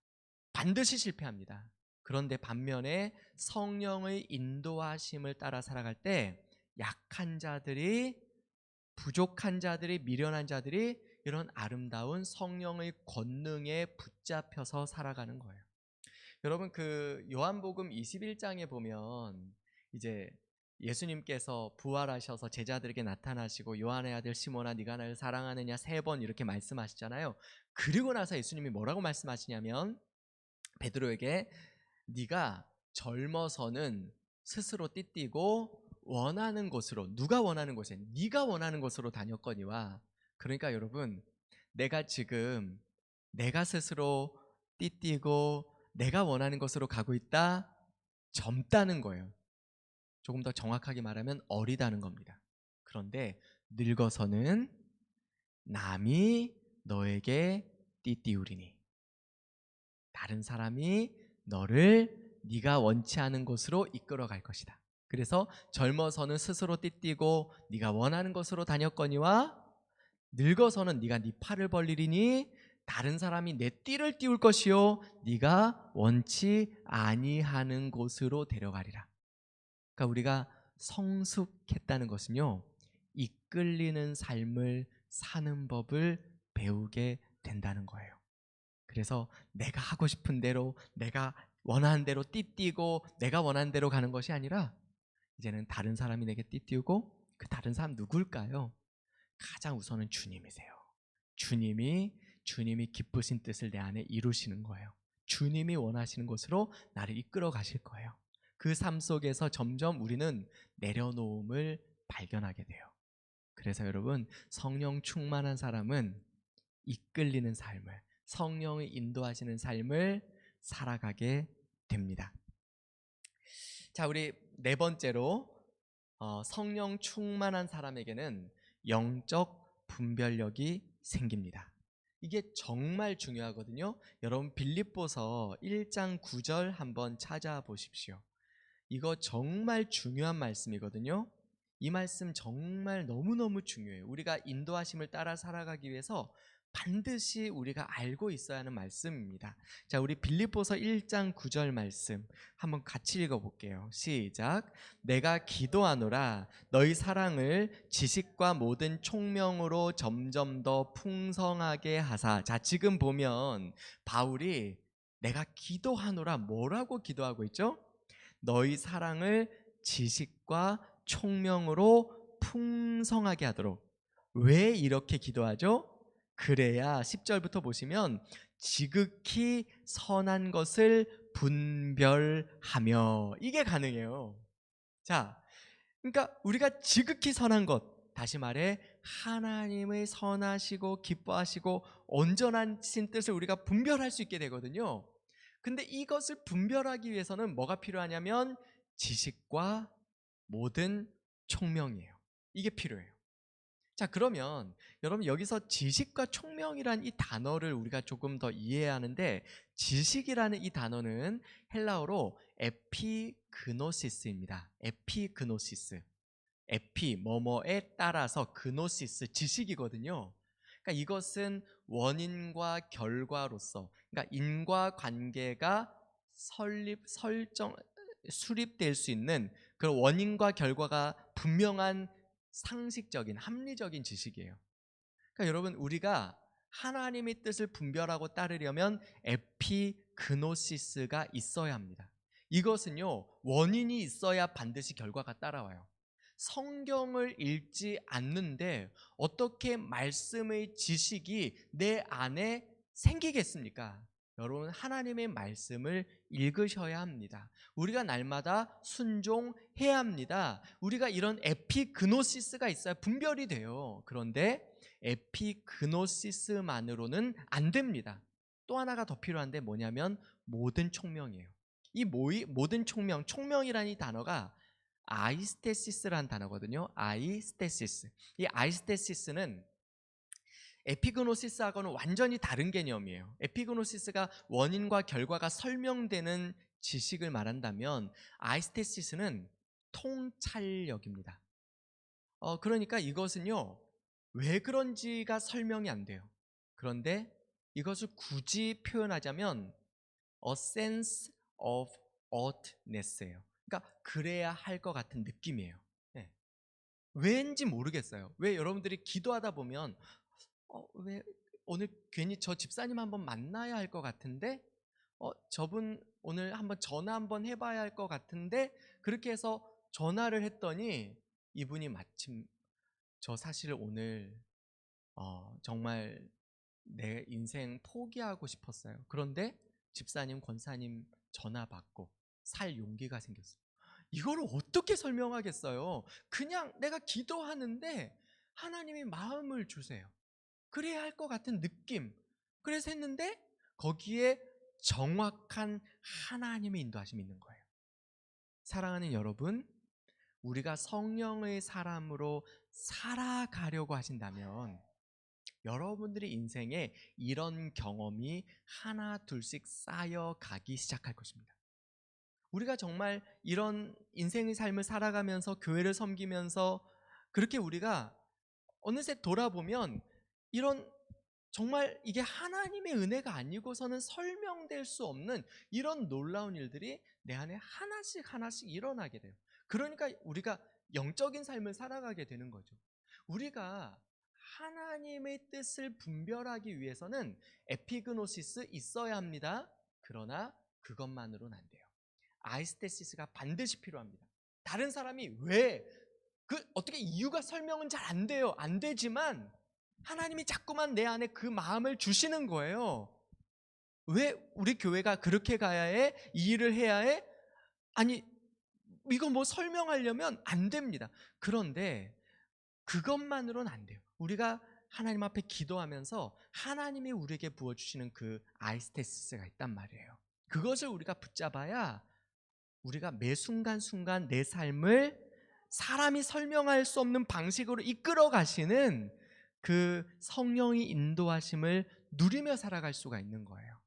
반드시 실패합니다. 그런데 반면에 성령의 인도하심을 따라 살아갈 때 약한 자들이, 부족한 자들이, 미련한 자들이 이런 아름다운 성령의 권능에 붙잡혀서 살아가는 거예요. 여러분, 그 요한복음 21장에 보면 이제 예수님께서 부활하셔서 제자들에게 나타나시고 요한의 아들 시몬아 네가 나를 사랑하느냐 3번 이렇게 말씀하시잖아요. 그리고 나서 예수님이 뭐라고 말씀하시냐면 베드로에게 네가 젊어서는 스스로 띠띠고 원하는 곳으로, 누가 원하는 곳에, 네가 원하는 곳으로 다녔거니와. 그러니까 여러분, 내가 지금 내가 스스로 띠띠고 내가 원하는 곳으로 가고 있다? 젊다는 거예요. 조금 더 정확하게 말하면 어리다는 겁니다. 그런데 늙어서는 남이 너에게 띠띠우리니, 다른 사람이 너를 네가 원치 않은 곳으로 이끌어 갈 것이다. 그래서 젊어서는 스스로 띠띠고 네가 원하는 곳으로 다녔거니와 늙어서는 네가 네 팔을 벌리리니 다른 사람이 내 띠를 띠울 것이요 네가 원치 아니하는 곳으로 데려가리라. 그러니까 우리가 성숙했다는 것은요, 이끌리는 삶을 사는 법을 배우게 된다는 거예요. 그래서 내가 하고 싶은 대로, 내가 원하는 대로 띠띠고 내가 원하는 대로 가는 것이 아니라 이제는 다른 사람이 내게 띠띠우고, 그 다른 사람 누굴까요? 가장 우선은 주님이세요. 주님이 기쁘신 뜻을 내 안에 이루시는 거예요. 주님이 원하시는 곳으로 나를 이끌어 가실 거예요. 그 삶 속에서 점점 우리는 내려놓음을 발견하게 돼요. 그래서 여러분, 성령 충만한 사람은 이끌리는 삶을, 성령이 인도하시는 삶을 살아가게 됩니다. 자, 우리 네 번째로 성령 충만한 사람에게는 영적 분별력이 생깁니다. 이게 정말 중요하거든요. 여러분 빌립보서 1장 9절 한번 찾아보십시오. 이거 정말 중요한 말씀이거든요. 이 말씀 정말 너무너무 중요해요. 우리가 인도하심을 따라 살아가기 위해서 반드시 우리가 알고 있어야 하는 말씀입니다. 자, 우리 빌립보서 1장 9절 말씀 한번 같이 읽어볼게요. 시작. 내가 기도하노라 너희 사랑을 지식과 모든 총명으로 점점 더 풍성하게 하사. 자, 지금 보면 바울이 내가 기도하노라 뭐라고 기도하고 있죠? 너희 사랑을 지식과 총명으로 풍성하게 하도록. 왜 이렇게 기도하죠? 그래야 10절부터 보시면 지극히 선한 것을 분별하며 이게 가능해요. 자, 그러니까 우리가 지극히 선한 것, 다시 말해 하나님의 선하시고 기뻐하시고 온전하신 뜻을 우리가 분별할 수 있게 되거든요. 근데 이것을 분별하기 위해서는 뭐가 필요하냐면 지식과 모든 총명이에요. 이게 필요해요. 자, 그러면 여러분 여기서 지식과 총명이란 이 단어를 우리가 조금 더 이해해야 하는데, 지식이라는 이 단어는 헬라어로 에피그노시스입니다. 에피그노시스. 에피 뭐뭐에 따라서 그노시스 지식이거든요. 그러니까 이것은 원인과 결과로서, 그러니까 인과관계가 수립될 수 있는 그런 원인과 결과가 분명한 상식적인 합리적인 지식이에요. 그러니까 여러분 우리가 하나님의 뜻을 분별하고 따르려면 에피그노시스가 있어야 합니다. 이것은요 원인이 있어야 반드시 결과가 따라와요. 성경을 읽지 않는데 어떻게 말씀의 지식이 내 안에 생기겠습니까? 여러분 하나님의 말씀을 읽으셔야 합니다. 우리가 날마다 순종해야 합니다. 우리가 이런 에피그노시스가 있어야 분별이 돼요. 그런데 에피그노시스만으로는 안 됩니다. 또 하나가 더 필요한데 뭐냐면 모든 총명이에요. 이 모든 총명이라는 이 단어가 아이스테시스라는 단어거든요. 아이스테시스. 이 아이스테시스는 에피그노시스하고는 완전히 다른 개념이에요. 에피그노시스가 원인과 결과가 설명되는 지식을 말한다면 아이스테시스는 통찰력입니다. 그러니까 이것은요 왜 그런지가 설명이 안 돼요. 그런데 이것을 굳이 표현하자면 a sense of oughtness예요. 그러니까 그래야 할 것 같은 느낌이에요. 네. 왠지 모르겠어요. 왜 여러분들이 기도하다 보면 왜 오늘 괜히 저 집사님 한번 만나야 할 것 같은데 저분 오늘 한번 전화 한번 해봐야 할 것 같은데, 그렇게 해서 전화를 했더니 이분이 마침 저 사실 오늘 정말 내 인생 포기하고 싶었어요. 그런데 집사님, 권사님 전화 받고 살 용기가 생겼어요. 이거를 어떻게 설명하겠어요? 그냥 내가 기도하는데 하나님이 마음을 주세요. 그래야 할 것 같은 느낌. 그래서 했는데 거기에 정확한 하나님의 인도하심이 있는 거예요. 사랑하는 여러분, 우리가 성령의 사람으로 살아가려고 하신다면 여러분들의 인생에 이런 경험이 하나 둘씩 쌓여가기 시작할 것입니다. 우리가 정말 이런 인생의 삶을 살아가면서 교회를 섬기면서 그렇게 우리가 어느새 돌아보면 이런 정말 이게 하나님의 은혜가 아니고서는 설명될 수 없는 이런 놀라운 일들이 내 안에 하나씩 하나씩 일어나게 돼요. 그러니까 우리가 영적인 삶을 살아가게 되는 거죠. 우리가 하나님의 뜻을 분별하기 위해서는 에피그노시스 있어야 합니다. 그러나 그것만으로는 안 돼요. 아이스테시스가 반드시 필요합니다. 다른 사람이 왜 어떻게 이유가 설명은 잘 안 돼요. 안 되지만 하나님이 자꾸만 내 안에 그 마음을 주시는 거예요. 왜 우리 교회가 그렇게 가야 해? 이 일을 해야 해? 아니, 이거 뭐 설명하려면 안 됩니다. 그런데 그것만으로는 안 돼요. 우리가 하나님 앞에 기도하면서 하나님이 우리에게 부어주시는 그 아이스테시스가 있단 말이에요. 그것을 우리가 붙잡아야 우리가 매 순간순간 내 삶을 사람이 설명할 수 없는 방식으로 이끌어 가시는 그 성령이 인도하심을 누리며 살아갈 수가 있는 거예요.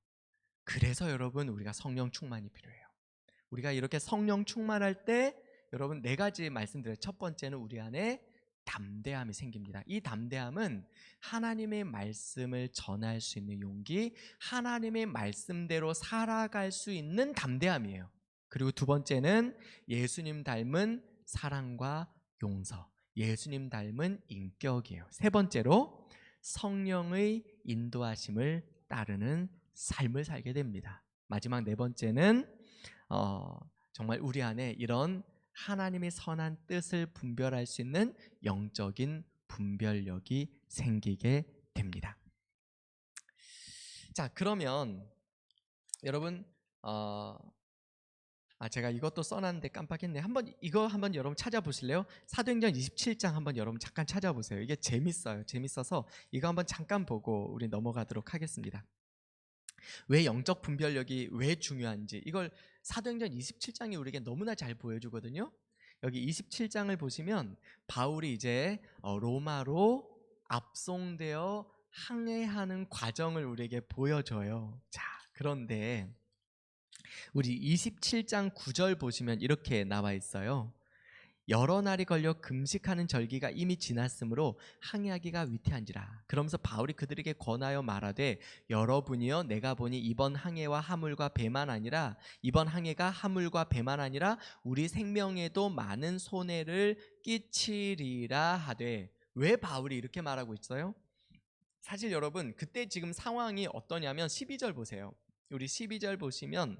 그래서 여러분 우리가 성령 충만이 필요해요. 우리가 이렇게 성령 충만할 때 여러분 네 가지 말씀드려요. 첫 번째는 우리 안에 담대함이 생깁니다. 이 담대함은 하나님의 말씀을 전할 수 있는 용기, 하나님의 말씀대로 살아갈 수 있는 담대함이에요. 그리고 두 번째는 예수님 닮은 사랑과 용서, 예수님 닮은 인격이에요. 세 번째로 성령의 인도하심을 따르는 삶을 살게 됩니다. 마지막 네 번째는 정말 우리 안에 이런 하나님의 선한 뜻을 분별할 수 있는 영적인 분별력이 생기게 됩니다. 자, 그러면 여러분 제가 이것도 써놨는데 깜빡했네. 한번 여러분 찾아보실래요? 사도행전 27장 한번 여러분 잠깐 찾아보세요. 이게 재밌어요. 재밌어서 이거 한번 잠깐 보고 우리 넘어가도록 하겠습니다. 왜 영적 분별력이 왜 중요한지 이걸 사도행전 27장이 우리에게 너무나 잘 보여주거든요. 여기 27장을 보시면 바울이 이제 로마로 압송되어 항해하는 과정을 우리에게 보여줘요. 자, 그런데 우리 27장 9절 보시면 이렇게 나와 있어요. 여러 날이 걸려 금식하는 절기가 이미 지났으므로 항해하기가 위태한지라. 그러면서 바울이 그들에게 권하여 말하되 여러분이여 내가 보니 이번 항해와 하물과 배만 아니라 이번 항해가 하물과 배만 아니라 우리 생명에도 많은 손해를 끼치리라 하되. 왜 바울이 이렇게 말하고 있어요? 사실 여러분 그때 지금 상황이 어떠냐면 12절 보세요. 우리 12절 보시면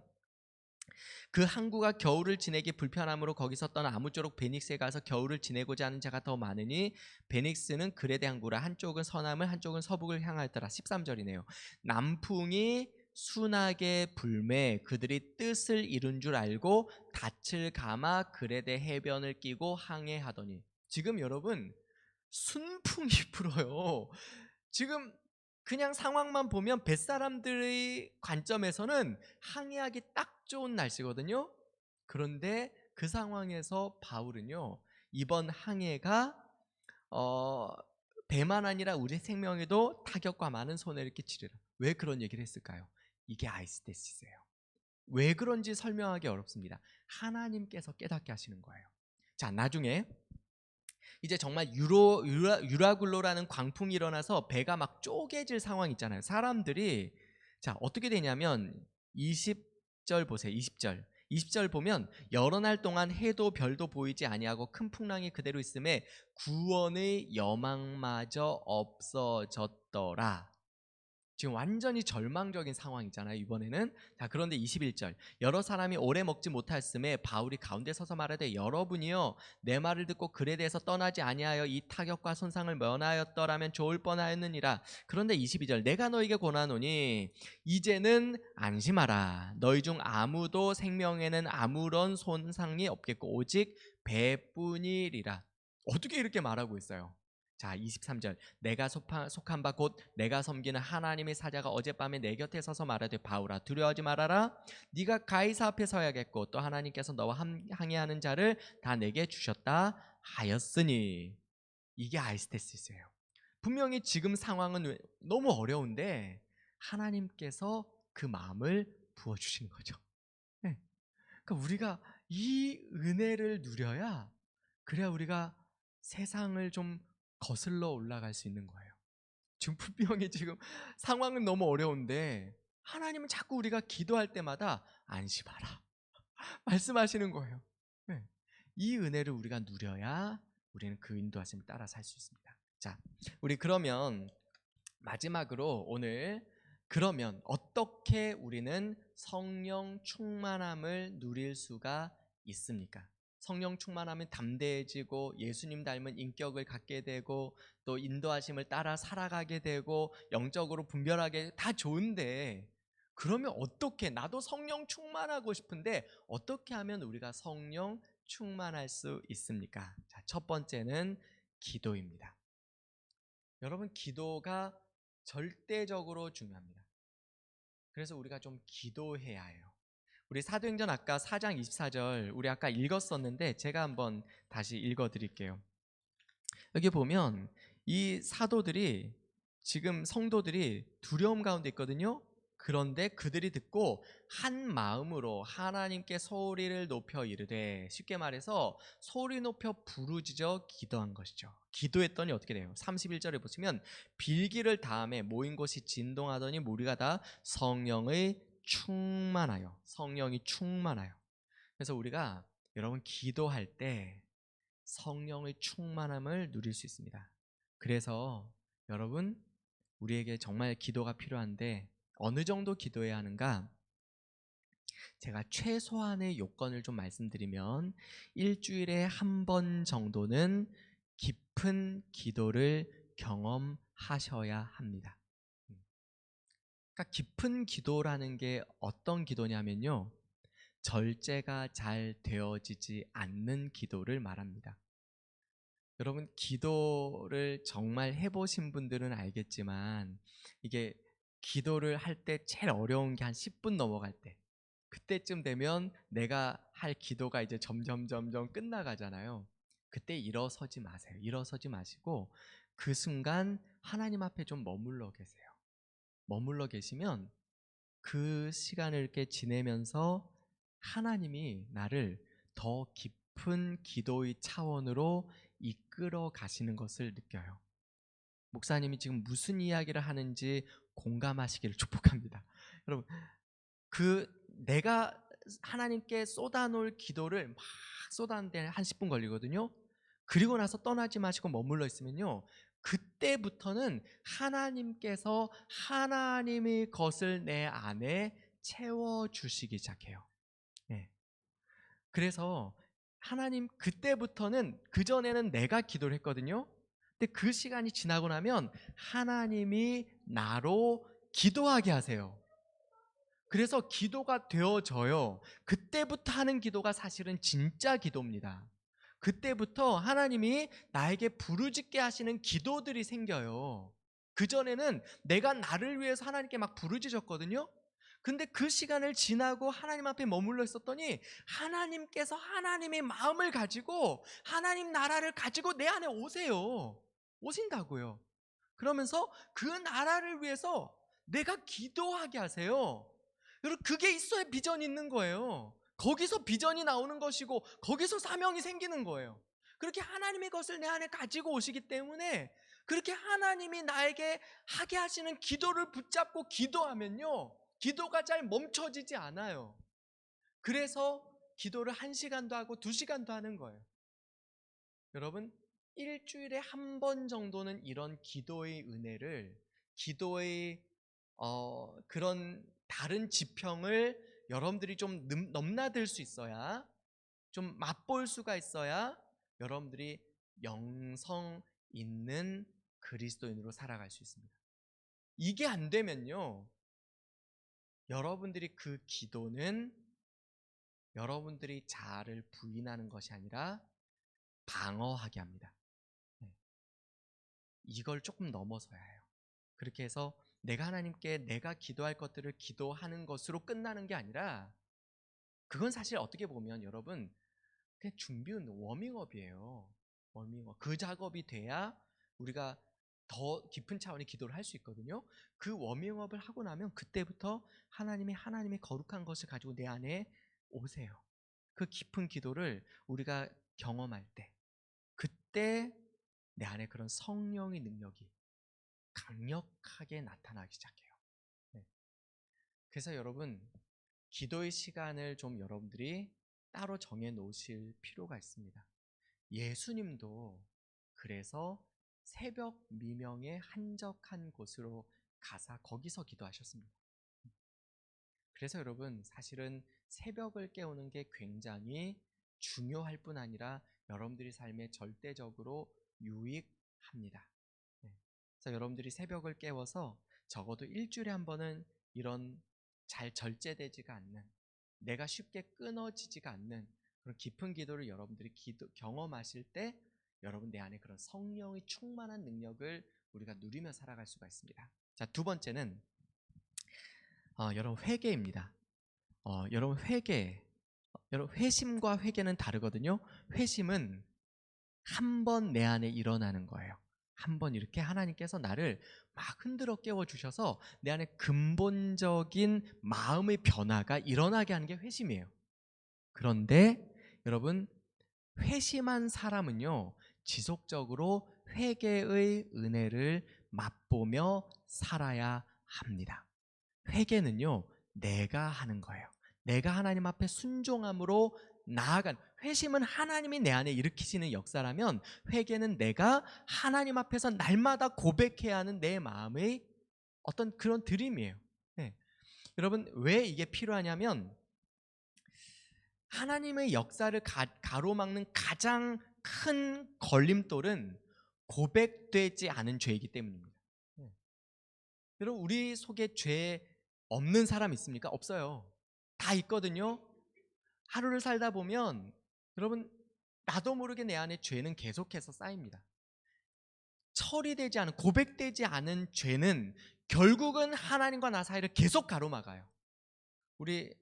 그 항구가 겨울을 지내기 불편함으로 거기서 떠나 아무쪼록 베닉스에 가서 겨울을 지내고자 하는 자가 더 많으니 베닉스는 그레데 항구라. 한쪽은 서남을 한쪽은 서북을 향하였더라. 13절이네요. 남풍이 순하게 불매 그들이 뜻을 이룬 줄 알고 닻을 감아 그레데 해변을 끼고 항해하더니. 지금 여러분 순풍이 불어요. 지금 그냥 상황만 보면 뱃사람들의 관점에서는 항해하기 딱 좋은 날씨거든요. 그런데 그 상황에서 바울은요, 이번 항해가 배만 아니라 우리 생명에도 타격과 많은 손해를 끼치리라. 왜 그런 얘기를 했을까요? 이게 아이스테시스예요. 왜 그런지 설명하기 어렵습니다. 하나님께서 깨닫게 하시는 거예요. 자, 나중에 이제 정말 유라굴로라는 광풍이 일어나서 배가 막 쪼개질 상황 있잖아요. 사람들이 자 어떻게 되냐면 20절 보세요. 20절 보면 여러 날 동안 해도 별도 보이지 아니하고 큰 풍랑이 그대로 있음에 구원의 여망마저 없어졌더라. 지금 완전히 절망적인 상황이잖아요, 이번에는. 자, 그런데 21절. 여러 사람이 오래 먹지 못하였음에 바울이 가운데 서서 말하되 여러분이요 내 말을 듣고 그레데에서 떠나지 아니하여 이 타격과 손상을 면하였더라면 좋을 뻔하였느니라. 그런데 22절. 내가 너에게 권하노니 이제는 안심하라. 너희 중 아무도 생명에는 아무런 손상이 없겠고 오직 배뿐이리라. 어떻게 이렇게 말하고 있어요? 자, 23절. 내가 속한 바 곧 내가 섬기는 하나님의 사자가 어젯밤에 내 곁에 서서 말하되 바울아 두려워하지 말아라. 네가 가이사 앞에 서야겠고 또 하나님께서 너와 항해하는 자를 다 내게 주셨다 하였으니. 이게 아이스테시스예요. 분명히 지금 상황은 너무 어려운데 하나님께서 그 마음을 부어주시는 거죠. 네. 그러니까 우리가 이 은혜를 누려야 그래야 우리가 세상을 좀 거슬러 올라갈 수 있는 거예요. 지금 분명히 지금 상황은 너무 어려운데 하나님은 자꾸 우리가 기도할 때마다 안심하라 말씀하시는 거예요. 네. 이 은혜를 우리가 누려야 우리는 그 인도하심을 따라 살 수 있습니다. 자, 우리 그러면 마지막으로 오늘 그러면 어떻게 우리는 성령 충만함을 누릴 수가 있습니까? 성령 충만하면 담대해지고 예수님 닮은 인격을 갖게 되고 또 인도하심을 따라 살아가게 되고 영적으로 분별하게 다 좋은데 그러면 어떻게 나도 성령 충만하고 싶은데 어떻게 하면 우리가 성령 충만할 수 있습니까? 자, 첫 번째는 기도입니다. 여러분 기도가 절대적으로 중요합니다. 그래서 우리가 좀 기도해야 해요. 우리 사도행전 아까 4장 24절 우리 아까 읽었었는데 제가 한번 다시 읽어드릴게요. 여기 보면 이 사도들이 지금 성도들이 두려움 가운데 있거든요. 그런데 그들이 듣고 한 마음으로 하나님께 소리를 높여 이르되, 쉽게 말해서 소리 높여 부르짖어 기도한 것이죠. 기도했더니 어떻게 돼요? 31절에 보시면 빌기를 다음에 모인 곳이 진동하더니 무리가 다 성령의 성령이 충만하여. 그래서 우리가 여러분 기도할 때 성령의 충만함을 누릴 수 있습니다. 그래서 여러분, 우리에게 정말 기도가 필요한데 어느 정도 기도해야 하는가? 제가 최소한의 요건을 좀 말씀드리면 일주일에 한 번 정도는 깊은 기도를 경험하셔야 합니다. 그러니까 깊은 기도라는 게 어떤 기도냐면요, 절제가 잘 되어지지 않는 기도를 말합니다. 여러분, 기도를 정말 해보신 분들은 알겠지만 이게 기도를 할 때 제일 어려운 게 한 10분 넘어갈 때, 그때쯤 되면 내가 할 기도가 이제 점점 끝나가잖아요. 그때 일어서지 마세요. 일어서지 마시고 그 순간 하나님 앞에 좀 머물러 계세요. 머물러 계시면 그 시간을 이렇게 지내면서 하나님이 나를 더 깊은 기도의 차원으로 이끌어 가시는 것을 느껴요. 목사님이 지금 무슨 이야기를 하는지 공감하시기를 축복합니다. 여러분, 내가 하나님께 쏟아놓을 기도를 막 쏟아내는데 한 10분 걸리거든요. 그리고 나서 떠나지 마시고 머물러 있으면요, 그때부터는 하나님께서 하나님의 것을 내 안에 채워주시기 시작해요. 네. 그래서 하나님, 그때부터는, 그전에는 내가 기도를 했거든요. 근데 그 시간이 지나고 나면 하나님이 나로 기도하게 하세요. 그래서 기도가 되어져요. 그때부터 하는 기도가 사실은 진짜 기도입니다. 그때부터 하나님이 나에게 부르짖게 하시는 기도들이 생겨요. 그전에는 내가 나를 위해서 하나님께 막 부르짖었거든요. 근데 그 시간을 지나고 하나님 앞에 머물러 있었더니 하나님께서 하나님의 마음을 가지고 하나님 나라를 가지고 내 안에 오세요. 오신다고요. 그러면서 그 나라를 위해서 내가 기도하게 하세요. 여러분, 그게 있어야 비전이 있는 거예요. 거기서 비전이 나오는 것이고 거기서 사명이 생기는 거예요. 그렇게 하나님의 것을 내 안에 가지고 오시기 때문에 그렇게 하나님이 나에게 하게 하시는 기도를 붙잡고 기도하면요, 기도가 잘 멈춰지지 않아요. 그래서 기도를 1시간도 하고 2시간도 하는 거예요. 여러분, 일주일에 한 번 정도는 이런 기도의 은혜를, 기도의 그런 다른 지평을 여러분들이 좀 넘나들 수 있어야, 좀 맛볼 수가 있어야 여러분들이 영성 있는 그리스도인으로 살아갈 수 있습니다. 이게 안 되면요, 여러분들이 그 기도는 여러분들이 자아를 부인하는 것이 아니라 방어하게 합니다. 이걸 조금 넘어서야 해요. 그렇게 해서 내가 하나님께 내가 기도할 것들을 기도하는 것으로 끝나는 게 아니라, 그건 사실 어떻게 보면 여러분 그냥 준비운 워밍업이에요. 워밍업. 그 작업이 돼야 우리가 더 깊은 차원의 기도를 할 수 있거든요. 그 워밍업을 하고 나면 그때부터 하나님의 거룩한 것을 가지고 내 안에 오세요. 그 깊은 기도를 우리가 경험할 때, 그때 내 안에 그런 성령의 능력이 강력하게 나타나기 시작해요. 네. 그래서 여러분, 기도의 시간을 좀 여러분들이 따로 정해 놓으실 필요가 있습니다. 예수님도 그래서 새벽 미명의 한적한 곳으로 가사 거기서 기도하셨습니다. 그래서 여러분, 사실은 새벽을 깨우는 게 굉장히 중요할 뿐 아니라 여러분들이 삶에 절대적으로 유익합니다. 네. 그래서 여러분들이 새벽을 깨워서 적어도 일주일에 한 번은 이런 잘 절제되지가 않는, 내가 쉽게 끊어지지가 않는 그런 깊은 기도를 여러분들이 경험하실 때 여러분 내 안에 그런 성령의 충만한 능력을 우리가 누리며 살아갈 수가 있습니다. 자, 두 번째는 여러분 회개입니다. 여러분 여러분 회심과 회개는 다르거든요. 회심은 한 번 내 안에 일어나는 거예요. 한번 이렇게 하나님께서 나를 막 흔들어 깨워주셔서 내 안에 근본적인 마음의 변화가 일어나게 하는 게 회심이에요. 그런데 여러분, 회심한 사람은요, 지속적으로 회개의 은혜를 맛보며 살아야 합니다. 회개는요, 내가 하는 거예요. 내가 하나님 앞에 순종함으로 나아간, 회심은 하나님이 내 안에 일으키시는 역사라면, 회개는 내가 하나님 앞에서 날마다 고백해야 하는 내 마음의 어떤 그런 드림이에요. 네. 여러분, 왜 이게 필요하냐면, 하나님의 역사를 가로막는 가장 큰 걸림돌은 고백되지 않은 죄이기 때문입니다. 네. 여러분, 우리 속에 죄 없는 사람 있습니까? 없어요. 다 있거든요. 하루를 살다 보면 여러분, 나도 모르게 내 안에 죄는 계속해서 쌓입니다. 처리되지 않은, 고백되지 않은 죄는 결국은 하나님과 나 사이를 계속 가로막아요. 우리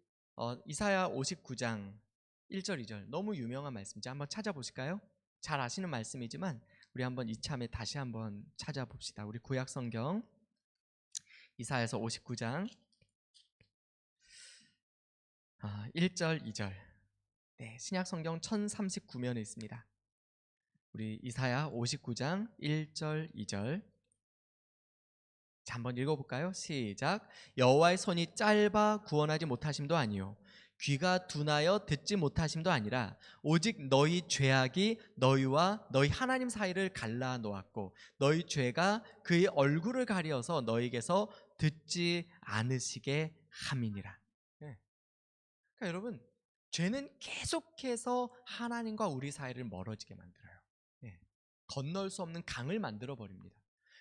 이사야 59장 1절 2절 너무 유명한 말씀이죠. 한번 찾아보실까요? 잘 아시는 말씀이지만 우리 한번 이참에 다시 한번 찾아봅시다. 우리 구약 성경 이사야서 59장 1절 2절. 네, 신약 성경 1039면에 있습니다. 우리 이사야 59장 1절 2절. 자, 한번 읽어볼까요? 시작. 여호와의 손이 짧아 구원하지 못하심도 아니요 귀가 둔하여 듣지 못하심도 아니라 오직 너희 죄악이 너희와 너희 하나님 사이를 갈라 놓았고 너희 죄가 그의 얼굴을 가리어서 너희에게서 듣지 않으시게 함이니라. 네. 그러니까 여러분, 죄는 계속해서 하나님과 우리 사이를 멀어지게 만들어요. 네. 건널 수 없는 강을 만들어 버립니다.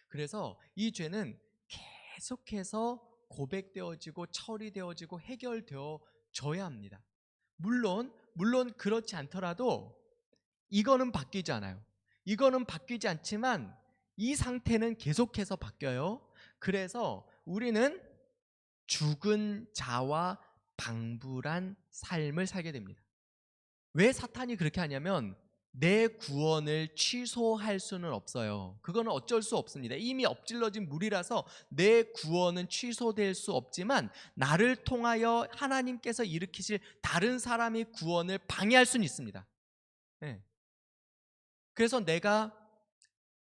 그래서 이 죄는 계속해서 고백되어지고 처리되어지고 해결되어져야 합니다. 물론 그렇지 않더라도 이거는 바뀌지 않아요. 이거는 바뀌지 않지만 이 상태는 계속해서 바뀌어요. 그래서 우리는 죽은 자와 방불한 삶을 살게 됩니다. 왜 사탄이 그렇게 하냐면 내 구원을 취소할 수는 없어요. 그거는 어쩔 수 없습니다. 이미 엎질러진 물이라서 내 구원은 취소될 수 없지만 나를 통하여 하나님께서 일으키실 다른 사람의 구원을 방해할 수는 있습니다. 네. 그래서 내가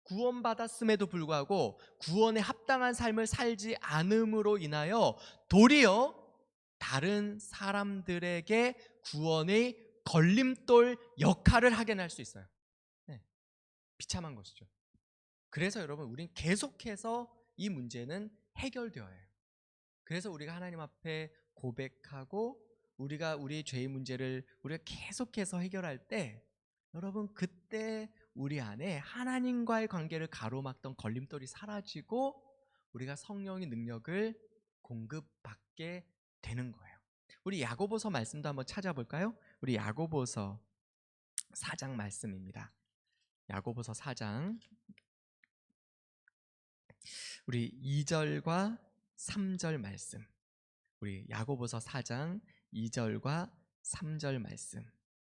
구원받았음에도 불구하고 구원에 합당한 삶을 살지 않음으로 인하여 도리어 다른 사람들에게 구원의 걸림돌 역할을 하게 할 수 있어요. 네, 비참한 것이죠. 그래서 여러분, 우린 계속해서 이 문제는 해결되어야 해요. 그래서 우리가 하나님 앞에 고백하고 우리가 우리의 죄의 문제를 우리가 계속해서 해결할 때 여러분, 그때 우리 안에 하나님과의 관계를 가로막던 걸림돌이 사라지고 우리가 성령의 능력을 공급받게 되는 거예요. 우리 야고보서 말씀도 한번 찾아볼까요? 우리 야고보서 4장 말씀입니다. 야고보서 4장 우리 2절과 3절 말씀. 우리 야고보서 4장 2절과 3절 말씀.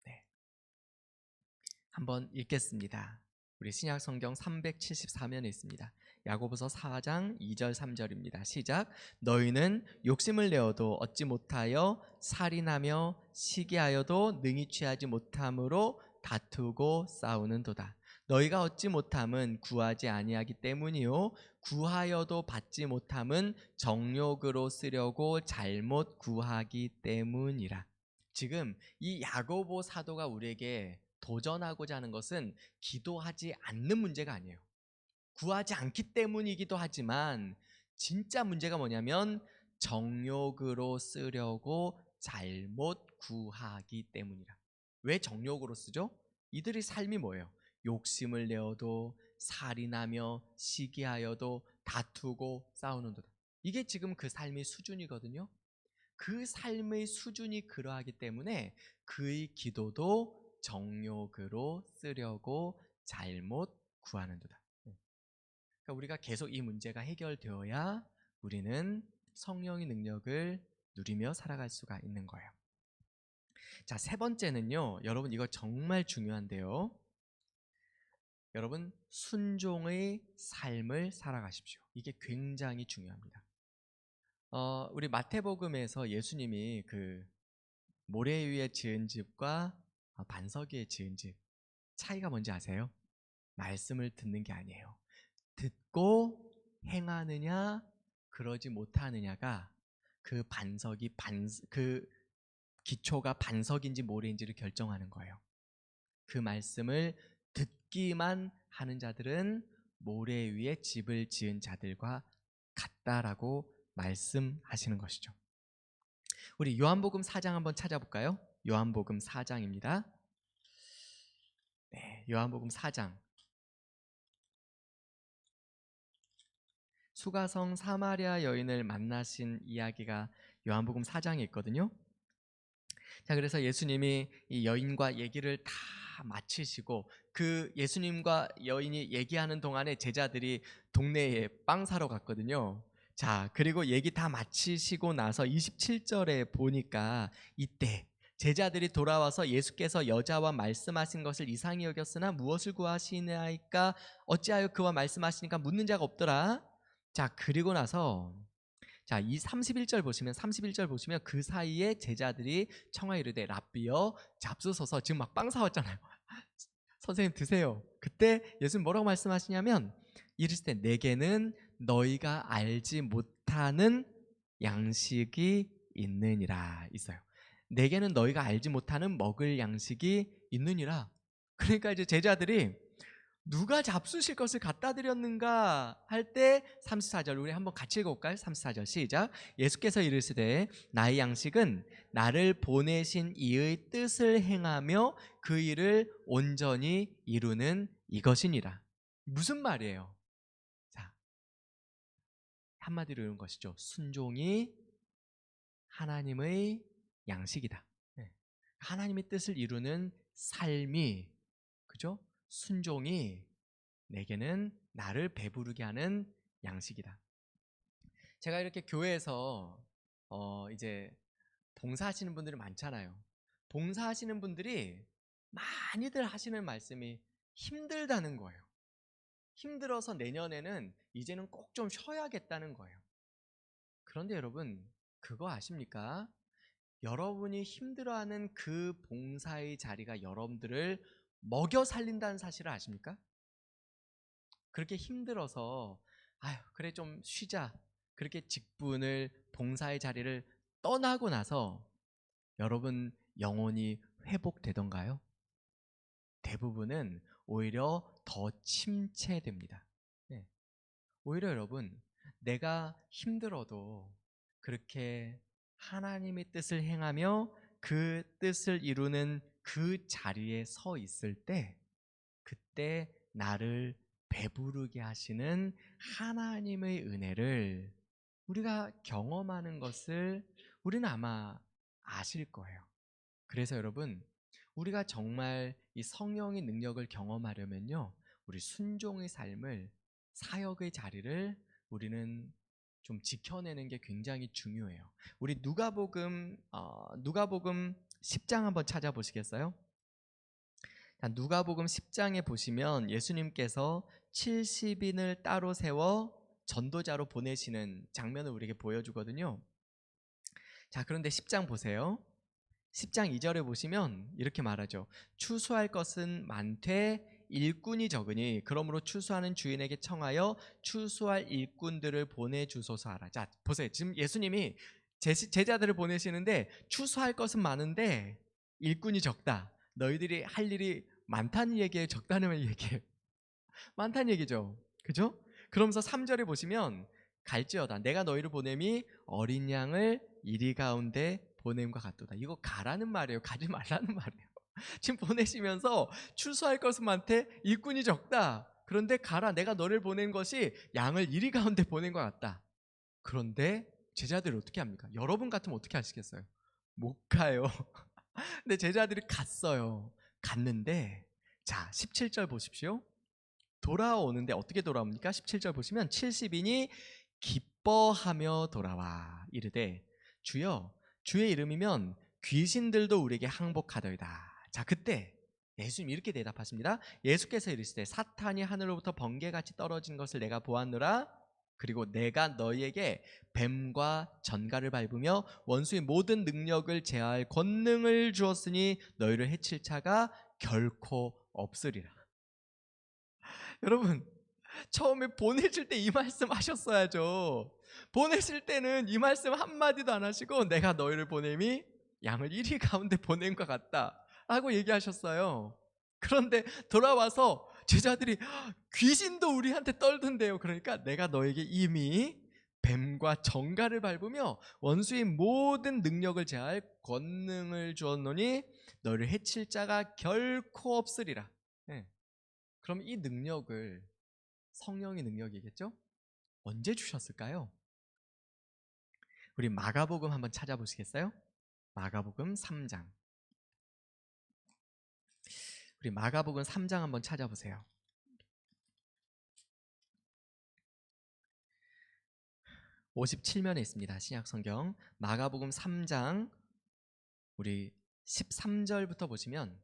네. 한번 읽겠습니다. 우리 신약 성경 374면에 있습니다. 야고보서 4장 2절 3절입니다. 시작. 너희는 욕심을 내어도 얻지 못하여 살인하며 시기하여도 능히 취하지 못함으로 다투고 싸우는도다. 너희가 얻지 못함은 구하지 아니하기 때문이요 구하여도 받지 못함은 정욕으로 쓰려고 잘못 구하기 때문이라. 지금 이 야고보 사도가 우리에게 도전하고자 하는 것은 기도하지 않는 문제가 아니에요. 구하지 않기 때문이기도 하지만 진짜 문제가 뭐냐면 정욕으로 쓰려고 잘못 구하기 때문이라. 왜 정욕으로 쓰죠? 이들의 삶이 뭐예요? 욕심을 내어도 살인하며 시기하여도 다투고 싸우는도다. 이게 지금 그 삶의 수준이거든요. 그 삶의 수준이 그러하기 때문에 그의 기도도 정욕으로 쓰려고 잘못 구하는도다. 그러니까 우리가 계속 이 문제가 해결되어야 우리는 성령의 능력을 누리며 살아갈 수가 있는 거예요. 자, 세 번째는요. 여러분, 이거 정말 중요한데요. 여러분 순종의 삶을 살아가십시오. 이게 굉장히 중요합니다. 우리 마태복음에서 예수님이 그 모래 위에 지은 집과 반석 위에 지은 집 차이가 뭔지 아세요? 말씀을 듣는 게 아니에요. 듣고 행하느냐 그러지 못하느냐가 그 그 기초가 반석인지 모래인지를 결정하는 거예요. 그 말씀을 듣기만 하는 자들은 모래 위에 집을 지은 자들과 같다라고 말씀하시는 것이죠. 우리 요한복음 4장 한번 찾아볼까요? 요한복음 4장입니다. 네, 요한복음 4장. 수가성 사마리아 여인을 만나신 이야기가 요한복음 4장에 있거든요. 자, 그래서 예수님이 이 여인과 얘기를 다 마치시고 그 예수님과 여인이 얘기하는 동안에 제자들이 동네에 빵 사러 갔거든요. 자, 그리고 얘기 다 마치시고 나서 27절에 보니까 이때 제자들이 돌아와서 예수께서 여자와 말씀하신 것을 이상히 여겼으나 무엇을 구하시나이까 어찌하여 그와 말씀하시니까 묻는 자가 없더라. 자, 그리고 나서 자, 이 31절 보시면 그 사이에 제자들이 청하에 이르되 랍비여 잡수소서. 지금 막 빵 사왔잖아요. 선생님 드세요. 그때 예수님 뭐라고 말씀하시냐면 이르시되 내게는 너희가 알지 못하는 양식이 있느니라 있어요. 내게는 너희가 알지 못하는 먹을 양식이 있느니라. 그러니까 이제 제자들이 누가 잡수실 것을 갖다 드렸는가 할 때 34절 우리 한번 같이 읽어볼까요? 34절 시작. 예수께서 이르시되 나의 양식은 나를 보내신 이의 뜻을 행하며 그 일을 온전히 이루는 이것이니라. 무슨 말이에요? 자, 한마디로 이런 것이죠. 순종이 하나님의 양식이다. 네. 하나님의 뜻을 이루는 삶이, 그죠? 순종이 내게는 나를 배부르게 하는 양식이다. 제가 이렇게 교회에서 이제 봉사하시는 분들이 많잖아요. 봉사하시는 분들이 많이들 하시는 말씀이 힘들다는 거예요. 힘들어서 내년에는 이제는 꼭 좀 쉬어야겠다는 거예요. 그런데 여러분 그거 아십니까? 여러분이 힘들어하는 그 봉사의 자리가 여러분들을 먹여 살린다는 사실을 아십니까? 그렇게 힘들어서 아휴 그래 좀 쉬자 그렇게 직분을 봉사의 자리를 떠나고 나서 여러분 영혼이 회복되던가요? 대부분은 오히려 더 침체됩니다. 네. 오히려 여러분 내가 힘들어도 그렇게 하나님의 뜻을 행하며 그 뜻을 이루는 그 자리에 서 있을 때 그때 나를 배부르게 하시는 하나님의 은혜를 우리가 경험하는 것을 우리는 아마 아실 거예요. 그래서 여러분, 우리가 정말 이 성령의 능력을 경험하려면요, 우리 순종의 삶을, 사역의 자리를 우리는 좀 지켜내는 게 굉장히 중요해요. 우리 누가복음 10장 한번 찾아보시겠어요? 누가복음 10장에 보시면 예수님께서 70인을 따로 세워 전도자로 보내시는 장면을 우리에게 보여주거든요. 자, 그런데 10장 보세요. 10장 2절에 보시면 이렇게 말하죠. 추수할 것은 많되 일꾼이 적으니 그러므로 추수하는 주인에게 청하여 추수할 일꾼들을 보내주소서 하라. 자, 보세요. 지금 예수님이 제자들을 보내시는데 추수할 것은 많은데 일꾼이 적다. 너희들이 할 일이 많다는 얘기예요? 적다는 얘기예요? 많다는 얘기죠. 그죠? 그러면서 3절에 보시면 갈지어다 내가 너희를 보냄이 어린 양을 이리 가운데 보냄과 같도다. 이거 가라는 말이에요. 가지 말라는 말이에요. 지금 보내시면서 추수할 것은 많되 일꾼이 적다. 그런데 가라 내가 너를 보낸 것이 양을 이리 가운데 보낸 것 같다. 그런데 제자들이 어떻게 합니까? 여러분 같으면 어떻게 하시겠어요? 못 가요. 근데 제자들이 갔어요. 갔는데 자 17절 보십시오. 돌아오는데 어떻게 돌아옵니까? 17절 보시면 70인이 기뻐하며 돌아와 이르되 주여 주의 이름이면 귀신들도 우리에게 항복하더이다. 자 그때 예수님 이렇게 대답하십니다. 예수께서 이르시되 사탄이 하늘로부터 번개같이 떨어진 것을 내가 보았노라. 그리고 내가 너희에게 뱀과 전갈을 밟으며 원수의 모든 능력을 제할 권능을 주었으니 너희를 해칠 자가 결코 없으리라. 여러분, 처음에 보내실 때 이 말씀 하셨어야죠. 보내실 때는 이 말씀 한마디도 안 하시고 내가 너희를 보냄이 양을 이리 가운데 보낸 것 같다 라고 얘기하셨어요. 그런데 돌아와서 제자들이 귀신도 우리한테 떨던데요. 그러니까 내가 너에게 이미 뱀과 정갈을 밟으며 원수의 모든 능력을 제할 권능을 주었노니 너를 해칠 자가 결코 없으리라. 네. 그럼 이 능력을, 성령의 능력이겠죠? 언제 주셨을까요? 우리 마가복음 한번 찾아보시겠어요? 마가복음 3장. 우리 마가복음 3장 한번 찾아보세요. (57면에) 있습니다. 신약성경 마가복음 3장 우리 13절부터 보시면,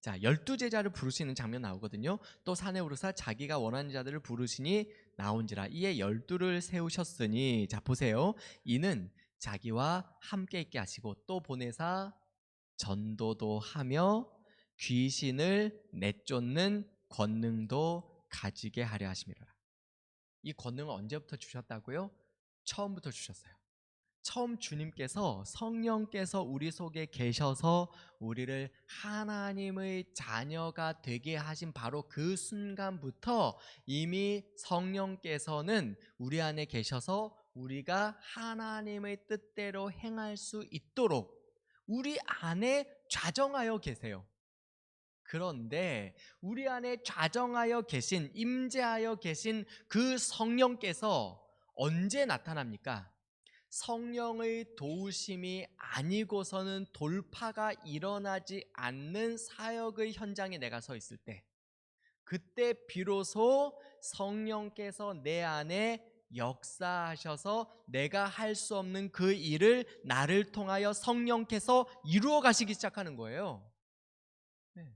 자, 12제자를 부르시는 장면 나오거든요. 또 산에 오르사 자기가 원하는 자들을 부르시니 나온지라. 이에 12를 세우셨으니, 자 보세요. 이는 자기와 함께 있게 하시고 또 보내사 전도도 하며 귀신을 내쫓는 권능도 가지게 하려 하심이라. 이 권능을 언제부터 주셨다고요? 처음부터 주셨어요. 처음 주님께서, 성령께서 우리 속에 계셔서 우리를 하나님의 자녀가 되게 하신 바로 그 순간부터 이미 성령께서는 우리 안에 계셔서 우리가 하나님의 뜻대로 행할 수 있도록 우리 안에 좌정하여 계세요. 그런데 우리 안에 좌정하여 계신, 임재하여 계신 그 성령께서 언제 나타납니까? 성령의 도우심이 아니고서는 돌파가 일어나지 않는 사역의 현장에 내가 서 있을 때, 그때 비로소 성령께서 내 안에 역사하셔서 내가 할 수 없는 그 일을 나를 통하여 성령께서 이루어 가시기 시작하는 거예요. 네.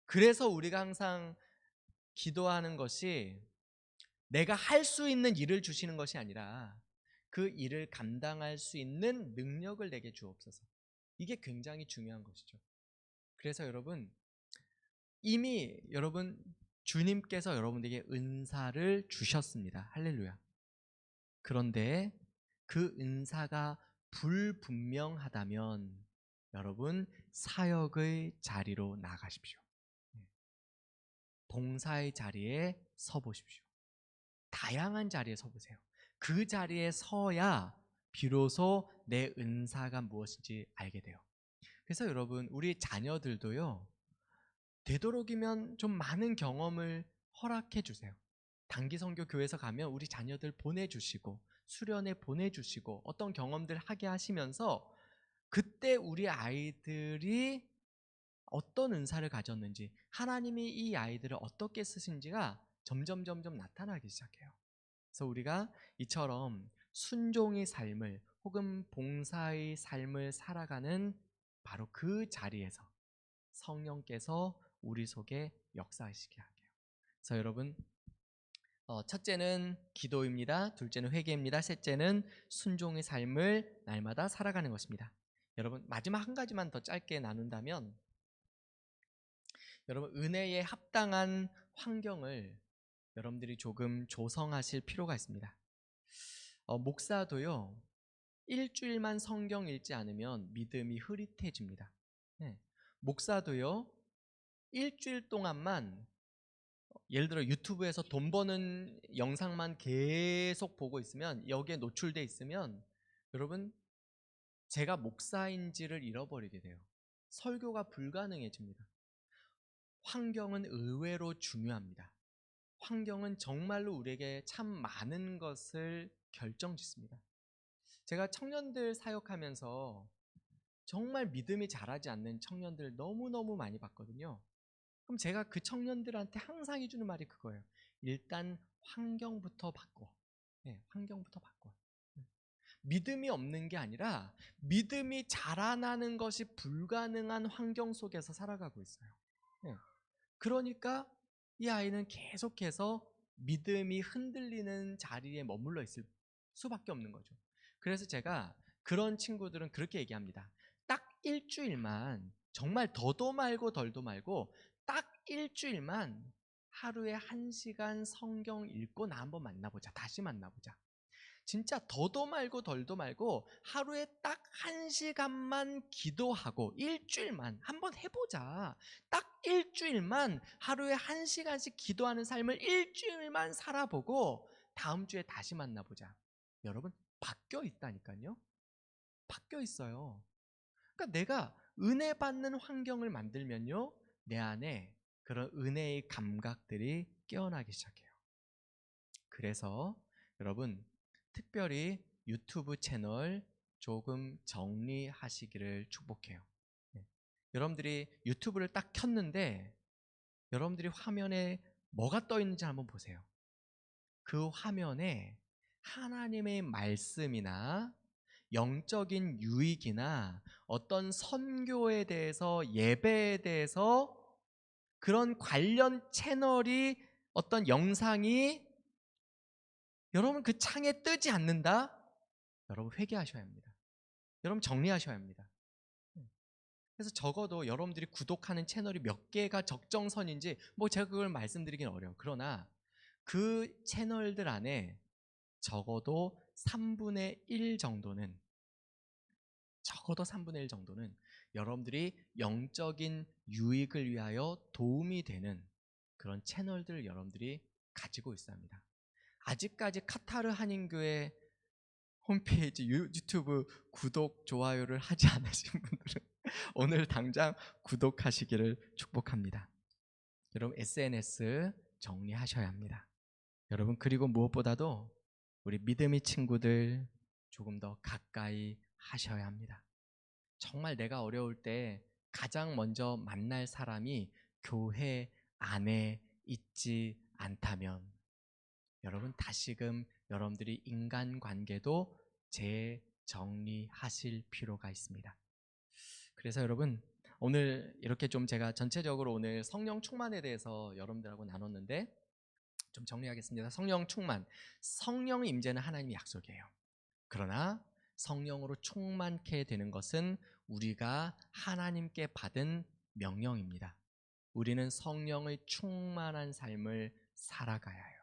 그래서 우리가 항상 기도하는 것이 내가 할 수 있는 일을 주시는 것이 아니라 그 일을 감당할 수 있는 능력을 내게 주옵소서. 이게 굉장히 중요한 것이죠. 그래서 여러분, 이미 여러분 주님께서 여러분에게 은사를 주셨습니다. 할렐루야. 그런데 그 은사가 불분명하다면 여러분 사역의 자리로 나가십시오. 봉사의 자리에 서보십시오. 다양한 자리에 서보세요. 그 자리에 서야 비로소 내 은사가 무엇인지 알게 돼요. 그래서 여러분, 우리 자녀들도요, 되도록이면 좀 많은 경험을 허락해 주세요. 단기 선교 교회에서 가면 우리 자녀들 보내주시고 수련회 보내주시고 어떤 경험들 하게 하시면서 그때 우리 아이들이 어떤 은사를 가졌는지, 하나님이 이 아이들을 어떻게 쓰신지가 점점 나타나기 시작해요. 그래서 우리가 이처럼 순종의 삶을 혹은 봉사의 삶을 살아가는 바로 그 자리에서 성령께서 우리 속에 역사하시게 할게요. 그래서 여러분, 첫째는 기도입니다. 둘째는 회개입니다. 셋째는 순종의 삶을 날마다 살아가는 것입니다. 여러분, 마지막 한 가지만 더 짧게 나눈다면, 여러분 은혜에 합당한 환경을 여러분들이 조금 조성하실 필요가 있습니다. 목사도요, 일주일만 성경 읽지 않으면 믿음이 흐릿해집니다. 네. 목사도요, 일주일 동안만 예를 들어 유튜브에서 돈 버는 영상만 계속 보고 있으면, 여기에 노출돼 있으면 여러분 제가 목사인지를 잃어버리게 돼요. 설교가 불가능해집니다. 환경은 의외로 중요합니다. 환경은 정말로 우리에게 참 많은 것을 결정짓습니다. 제가 청년들 사역하면서 정말 믿음이 자라지 않는 청년들 너무너무 많이 봤거든요. 그럼 제가 그 청년들한테 항상 해주는 말이 그거예요. 일단 환경부터 바꿔. 네, 환경부터 바꿔. 믿음이 없는 게 아니라 믿음이 자라나는 것이 불가능한 환경 속에서 살아가고 있어요. 예. 그러니까 이 아이는 계속해서 믿음이 흔들리는 자리에 머물러 있을 수밖에 없는 거죠. 그래서 제가 그런 친구들은 그렇게 얘기합니다. 딱 일주일만, 정말 더도 말고 덜도 말고 딱 일주일만 하루에 1시간 성경 읽고 나 한번 만나보자. 다시 만나보자. 진짜 더도 말고 덜도 말고 하루에 딱 1시간만 기도하고 일주일만 한번 해보자. 딱 일주일만 하루에 1시간씩 기도하는 삶을 일주일만 살아보고 다음 주에 다시 만나보자. 여러분, 바뀌어 있다니까요. 바뀌어 있어요. 그러니까 내가 은혜 받는 환경을 만들면요, 내 안에 그런 은혜의 감각들이 깨어나기 시작해요. 그래서 여러분, 특별히 유튜브 채널 조금 정리하시기를 축복해요. 네. 여러분들이 유튜브를 딱 켰는데 여러분들이 화면에 뭐가 떠 있는지 한번 보세요. 그 화면에 하나님의 말씀이나 영적인 유익이나 어떤 선교에 대해서, 예배에 대해서 그런 관련 채널이, 어떤 영상이 여러분 그 창에 뜨지 않는다? 여러분 회개하셔야 합니다. 여러분 정리하셔야 합니다. 그래서 적어도 여러분들이 구독하는 채널이 몇 개가 적정선인지 뭐 제가 그걸 말씀드리긴 어려워요. 그러나 그 채널들 안에 적어도 3분의 1 정도는, 적어도 3분의 1 정도는 여러분들이 영적인 유익을 위하여 도움이 되는 그런 채널들을 여러분들이 가지고 있어야 합니다. 아직까지 카타르 한인교회 홈페이지 유튜브 구독, 좋아요를 하지 않으신 분들은 오늘 당장 구독하시기를 축복합니다. 여러분 SNS 정리하셔야 합니다. 여러분, 그리고 무엇보다도 우리 믿음의 친구들 조금 더 가까이 하셔야 합니다. 정말 내가 어려울 때 가장 먼저 만날 사람이 교회 안에 있지 않다면 여러분, 다시금 여러분들이 인간관계도 재정리하실 필요가 있습니다. 그래서 여러분, 오늘 이렇게 좀 제가 전체적으로 오늘 성령 충만에 대해서 여러분들하고 나눴는데 좀 정리하겠습니다. 성령 충만, 성령의 임재는 하나님의 약속이에요. 그러나 성령으로 충만케 되는 것은 우리가 하나님께 받은 명령입니다. 우리는 성령의 충만한 삶을 살아가야 해요.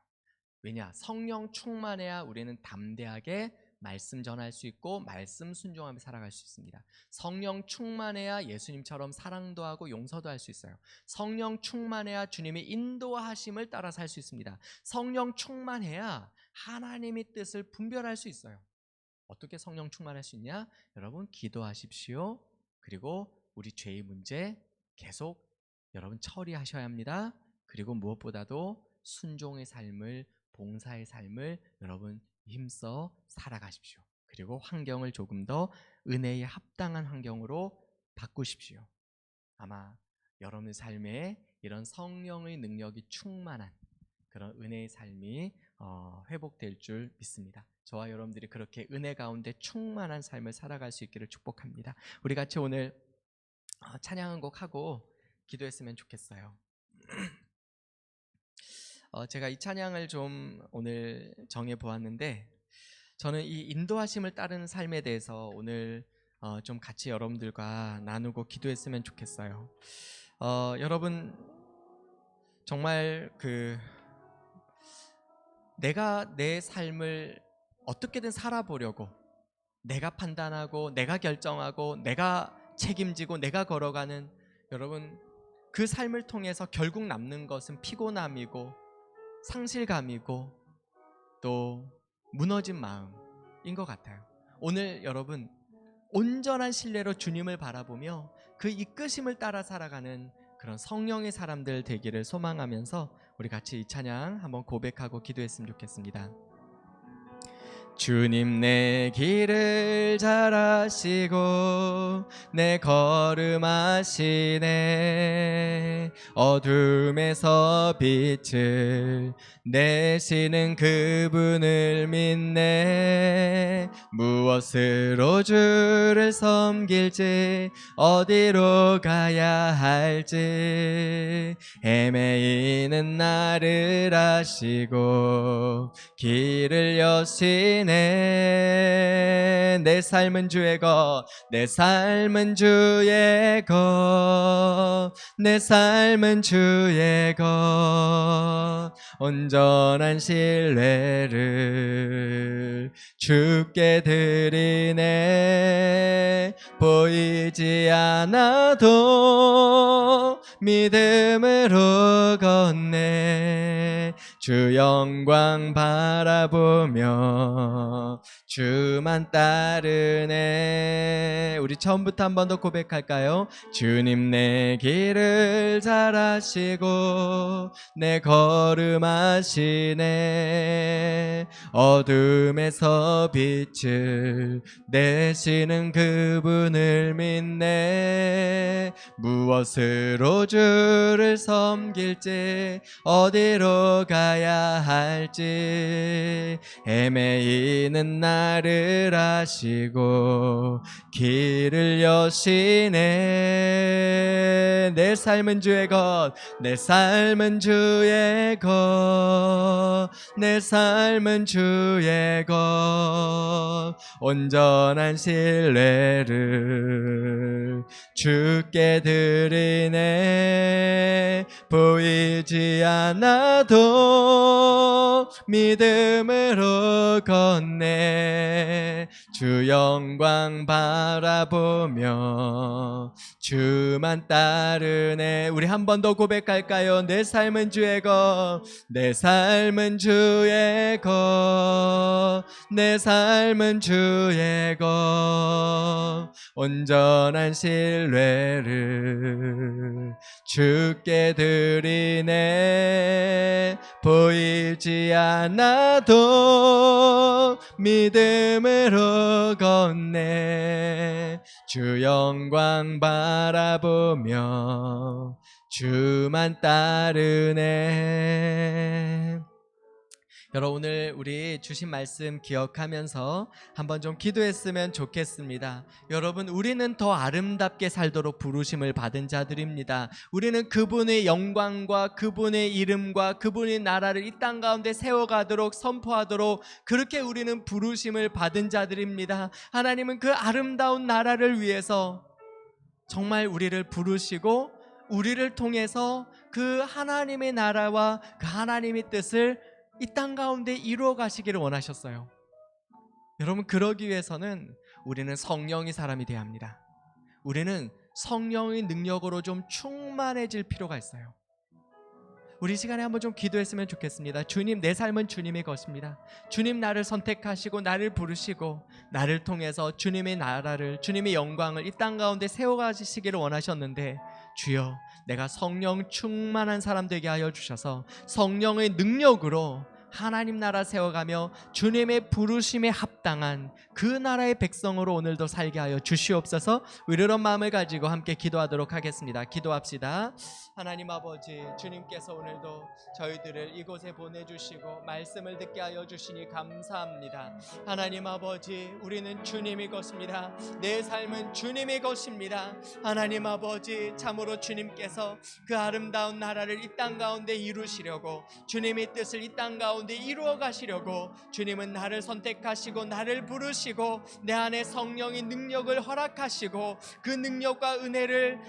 왜냐? 성령 충만해야 우리는 담대하게 말씀 전할 수 있고 말씀 순종하며 살아갈 수 있습니다. 성령 충만해야 예수님처럼 사랑도 하고 용서도 할 수 있어요. 성령 충만해야 주님의 인도하심을 따라 살 수 있습니다. 성령 충만해야 하나님의 뜻을 분별할 수 있어요. 어떻게 성령 충만할 수 있냐? 여러분, 기도하십시오. 그리고 우리 죄의 문제 계속 여러분 처리하셔야 합니다. 그리고 무엇보다도 순종의 삶을, 봉사의 삶을 여러분 힘써 살아가십시오. 그리고 환경을 조금 더 은혜에 합당한 환경으로 바꾸십시오. 아마 여러분의 삶에 이런 성령의 능력이 충만한 그런 은혜의 삶이 회복될 줄 믿습니다. 저와 여러분들이 그렇게 은혜 가운데 충만한 삶을 살아갈 수 있기를 축복합니다. 우리 같이 오늘 찬양 한 곡 하고 기도했으면 좋겠어요. 제가 이 찬양을 좀 오늘 정해 보았는데, 저는 이 인도하심을 따르는 삶에 대해서 오늘 좀 같이 여러분들과 나누고 기도했으면 좋겠어요. 여러분, 정말 내가 내 삶을 어떻게든 살아보려고 내가 판단하고 내가 결정하고 내가 책임지고 내가 걸어가는, 여러분, 그 삶을 통해서 결국 남는 것은 피곤함이고 상실감이고 또 무너진 마음인 것 같아요. 오늘 여러분, 온전한 신뢰로 주님을 바라보며 그 이끄심을 따라 살아가는 그런 성령의 사람들 되기를 소망하면서 우리 같이 이 찬양 한번 고백하고 기도했으면 좋겠습니다. 주님 내 길을 잘 아시고 내 걸음 아시네. 어둠에서 빛을 내시는 그분을 믿네. 무엇으로 주를 섬길지 어디로 가야 할지 헤매이는 나를 아시고 길을 여시네. 내 삶은 주의 것, 내 삶은 주의 것, 내 삶은 주의 것. 온전한 신뢰를 주께 드리네. 보이지 않아도 믿음으로 걷네. 주 영광 바라보며 주만 따르네. 우리 처음부터 한 번 더 고백할까요? 주님 내 길을 잘 아시고 내 걸음 아시네. 어둠에서 빛을 내시는 그분을 믿네. 무엇으로 주를 섬길지 어디로 가야 할지 헤매이는 나를 아시고 길을 여시네. 내 삶은 주의 것, 내 삶은 주의 것, 내 삶은 주의 것. 온전한 신뢰를 주께 드리네. 보이지 않아도 믿음으로 걷네. 주 영광 바라보며 주만 따르네. 우리 한 번 더 고백할까요? 내 삶은 주의 것, 내 삶은 주의 것, 내 삶은 주의 것. 온전한 신뢰를 주께 드리네. 보이지 않아도 믿음으로 걷네. 주 영광 바라보며 주만 따르네. 여러분, 오늘 우리 주신 말씀 기억하면서 한번 좀 기도했으면 좋겠습니다. 여러분, 우리는 더 아름답게 살도록 부르심을 받은 자들입니다. 우리는 그분의 영광과 그분의 이름과 그분의 나라를 이 땅 가운데 세워가도록 선포하도록 그렇게 우리는 부르심을 받은 자들입니다. 하나님은 그 아름다운 나라를 위해서 정말 우리를 부르시고 우리를 통해서 그 하나님의 나라와 그 하나님의 뜻을 이 땅 가운데 이루어 가시기를 원하셨어요. 여러분, 그러기 위해서는 우리는 성령의 사람이 되어야 합니다. 우리는 성령의 능력으로 좀 충만해질 필요가 있어요. 우리 시간에 한번 좀 기도했으면 좋겠습니다. 주님, 내 삶은 주님의 것입니다. 주님 나를 선택하시고 나를 부르시고 나를 통해서 주님의 나라를, 주님의 영광을 이 땅 가운데 세워가시기를 원하셨는데, 주여, 내가 성령 충만한 사람 되게 하여 주셔서 성령의 능력으로 하나님 나라 세워가며 주님의 부르심에 합당한 그 나라의 백성으로 오늘도 살게 하여 주시옵소서. 이런 마음을 가지고 함께 기도하도록 하겠습니다. 기도합시다. 하나님 아버지, 주님께서 오늘도 저희들을 이곳에 보내주시고 말씀을 듣게 하여 주시니 감사합니다. 하나님 아버지, 우리는 주님의 것입니다. 내 삶은 주님의 것입니다. 하나님 아버지, 참으로 주님께서 그 아름다운 나라를 이 땅 가운데 이루시려고, 주님의 뜻을 이 땅 가운데 이루어 가시려고 주님은 나를 선택하시고 나를 부르시고 내 안에 성령의 능력을 허락하시고 그 능력과 은혜를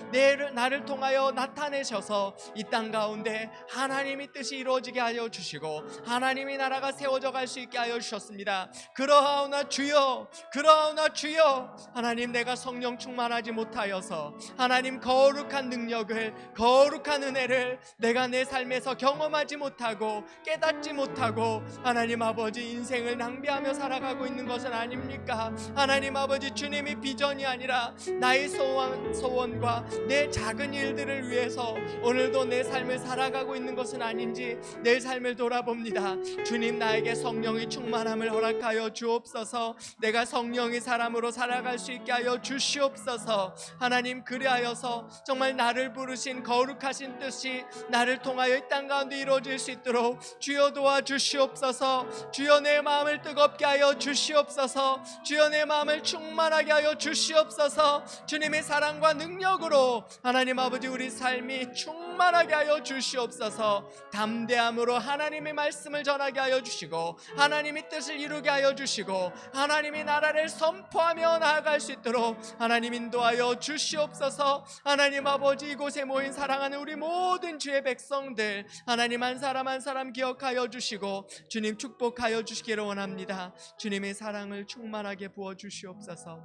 나를 통하여 나타내셔서 이 땅 가운데 하나님의 뜻이 이루어지게 하여 주시고 하나님의 나라가 세워져 갈 수 있게 하여 주셨습니다. 그러하오나 주여, 그러하오나 주여, 하나님, 내가 성령 충만하지 못하여서 하나님 거룩한 능력을, 거룩한 은혜를 내가 내 삶에서 경험하지 못하고 깨닫지 못하고 생각하고 하나님 아버지 인생을 낭비하며 살아가고 있는 것은 아닙니까? 하나님 아버지, 주님이 비전이 아니라 나의 소원과 내 작은 일들을 위해서 오늘도 내 삶을 살아가고 있는 것은 아닌지 내 삶을 돌아봅니다. 주님, 나에게 성령의 충만함을 허락하여 주옵소서. 내가 성령의 사람으로 살아갈 수 있게 하여 주시옵소서. 하나님, 그리하여서 정말 나를 부르신 거룩하신 뜻이 나를 통하여 이 땅 가운데 이루어질 수 있도록 주여 도와주시옵소서. 주여, 내 마음을 뜨겁게 하여 주시옵소서. 주여, 내 마음을 충만하게 하여 주시옵소서. 주님의 사랑과 능력으로 하나님 아버지, 우리 삶이 충만하게 하여 주시옵소서. 담대함으로 하나님의 말씀을 전하게 하여 주시고 하나님의 뜻을 이루게 하여 주시고 하나님의 나라를 선포하며 나아갈 수 있도록 하나님 인도하여 주시옵소서. 하나님 아버지, 이곳에 모인 사랑하는 우리 모든 주의 백성들 하나님 한 사람 한 사람 기억하여 주시고 주님 축복하여 주시기를 원합니다. 주님의 사랑을 충만하게 부어주시옵소서.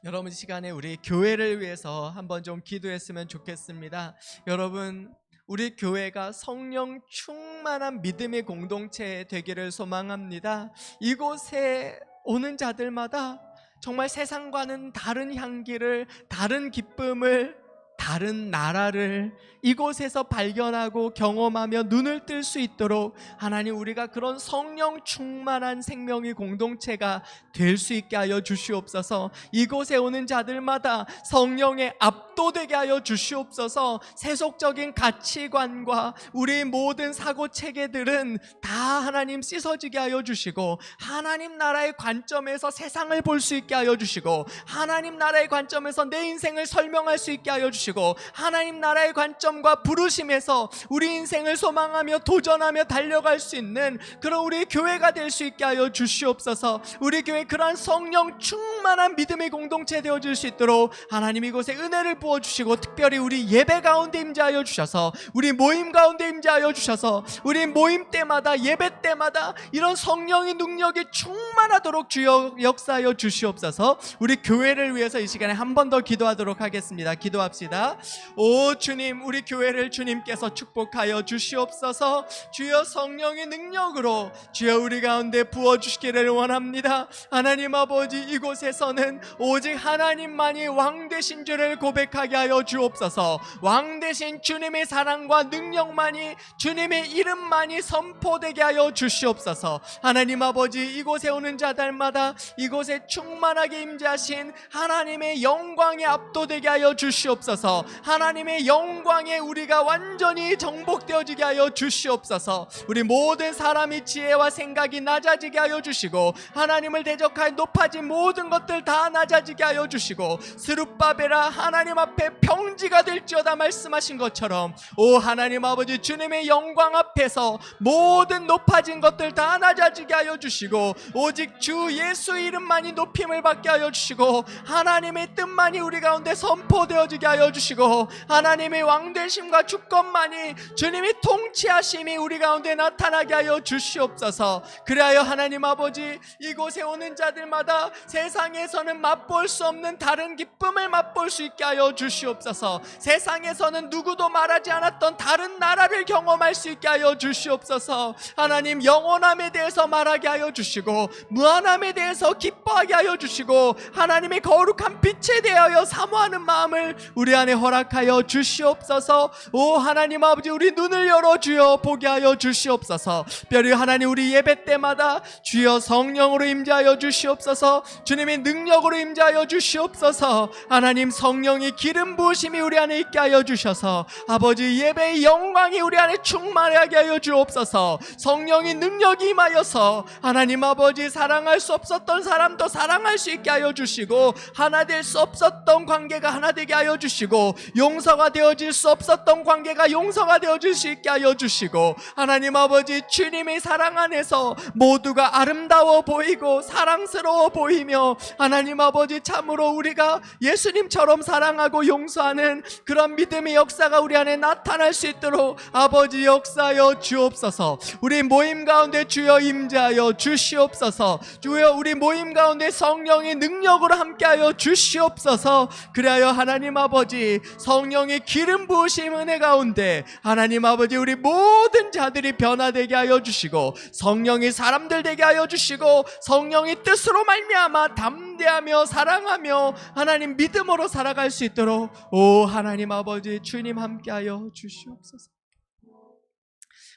여러분, 시간에 우리 교회를 위해서 한번 좀 기도했으면 좋겠습니다. 여러분, 우리 교회가 성령 충만한 믿음의 공동체 되기를 소망합니다. 이곳에 오는 자들마다 정말 세상과는 다른 향기를, 다른 기쁨을, 다른 나라를 이곳에서 발견하고 경험하며 눈을 뜰 수 있도록 하나님, 우리가 그런 성령 충만한 생명의 공동체가 될 수 있게 하여 주시옵소서. 이곳에 오는 자들마다 성령에 압도되게 하여 주시옵소서. 세속적인 가치관과 우리 모든 사고체계들은 다 하나님 씻어지게 하여 주시고 하나님 나라의 관점에서 세상을 볼 수 있게 하여 주시고 하나님 나라의 관점에서 내 인생을 설명할 수 있게 하여 주시고 하나님 나라의 관점과 부르심에서 우리 인생을 소망하며 도전하며 달려갈 수 있는 그런 우리 교회가 될 수 있게 하여 주시옵소서. 우리 교회 그러한 성령 충만한 믿음의 공동체 되어질 수 있도록 하나님 이곳에 은혜를 부어주시고 특별히 우리 예배 가운데 임재하여 주셔서 우리 모임 가운데 임재하여 주셔서 우리 모임 때마다 예배 때마다 이런 성령의 능력이 충만하도록 주여 역사하여 주시옵소서. 우리 교회를 위해서 이 시간에 한 번 더 기도하도록 하겠습니다. 기도합시다. 오 주님, 우리 교회를 주님께서 축복하여 주시옵소서. 주여 성령의 능력으로 주여 우리 가운데 부어주시기를 원합니다. 하나님 아버지, 이곳에서는 오직 하나님만이 왕 되신 줄을 고백하게 하여 주옵소서. 왕 되신 주님의 사랑과 능력만이, 주님의 이름만이 선포되게 하여 주시옵소서. 하나님 아버지, 이곳에 오는 자들마다 이곳에 충만하게 임재하신 하나님의 영광에 압도되게 하여 주시옵소서. 하나님의 영광에 우리가 완전히 정복되어지게 하여 주시옵소서. 우리 모든 사람의 지혜와 생각이 낮아지게 하여 주시고 하나님을 대적하여 높아진 모든 것들 다 낮아지게 하여 주시고 스룹바벨아 하나님 앞에 평지가 될지어다 말씀하신 것처럼 오 하나님 아버지, 주님의 영광 앞에서 모든 높아진 것들 다 낮아지게 하여 주시고 오직 주 예수 이름만이 높임을 받게 하여 주시고 하나님의 뜻만이 우리 가운데 선포되어지게 하여 주시고 하나님의 왕되심과 주권만이, 주님의 통치하심이 우리 가운데 나타나게 하여 주시옵소서. 그리하여 하나님 아버지, 이곳에 오는 자들마다 세상에서는 맛볼 수 없는 다른 기쁨을 맛볼 수 있게 하여 주시옵소서. 세상에서는 누구도 말하지 않았던 다른 나라를 경험할 수 있게 하여 주시옵소서. 하나님, 영원함에 대해서 말하게 하여 주시고 무한함에 대해서 기뻐하게 하여 주시고 하나님의 거룩한 빛에 대하여 사모하는 마음을 우리 안에 허락하여 주시옵소서. 오 하나님 아버지, 우리 눈을 열어주여 보게 하여 주시옵소서. 특별히 하나님, 우리 예배 때마다 주여 성령으로 임재하여 주시옵소서. 주님의 능력으로 임재하여 주시옵소서. 하나님, 성령의 기름 부으심이 우리 안에 있게 하여 주셔서 아버지, 예배의 영광이 우리 안에 충만하게 하여 주옵소서. 성령의 능력이 임하여서 하나님 아버지, 사랑할 수 없었던 사람도 사랑할 수 있게 하여 주시고 하나 될 수 없었던 관계가 하나 되게 하여 주시고 용서가 되어질 수 없었던 관계가 용서가 되어질 수 있게 하여 주시고 하나님 아버지, 주님의 사랑 안에서 모두가 아름다워 보이고 사랑스러워 보이며 하나님 아버지, 참으로 우리가 예수님처럼 사랑하고 사랑하고 용서하는 그런 믿음의 역사가 우리 안에 나타날 수 있도록 아버지 역사하여 주옵소서. 우리 모임 가운데 주여 임재하여 주시옵소서. 주여 우리 모임 가운데 성령의 능력으로 함께하여 주시옵소서. 그리하여 하나님 아버지 성령의 기름 부으심 은혜 가운데 하나님 아버지 우리 모든 자들이 변화되게 하여 주시고 성령이 사람들 되게 하여 주시고 성령의 뜻으로 말미암아 담대하며 사랑하며 하나님 믿음으로 살아갈 수 있도록 오 하나님 아버지 주님 함께하여 주시옵소서.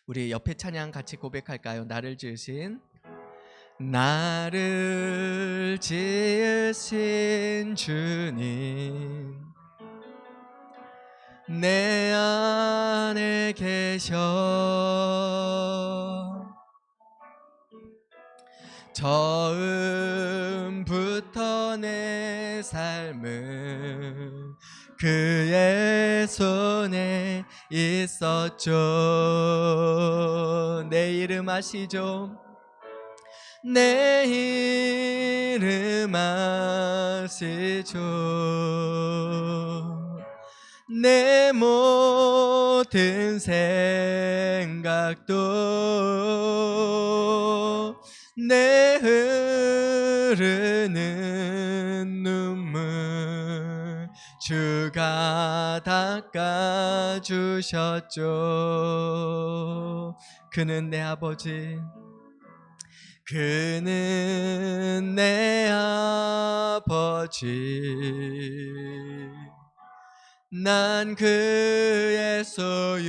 우리 옆에 찬양 같이 고백할까요? 나를 지으신 나를 지으신 주님 내 안에 계셔 처음부터 내 삶은 그의 손에 있었죠. 내 이름 아시죠? 내 이름 아시죠? 내 모든 생각도 내 흐르는 눈물 주가 닦아주셨죠. 그는 내 아버지 그는 내 아버지 난 그의 소유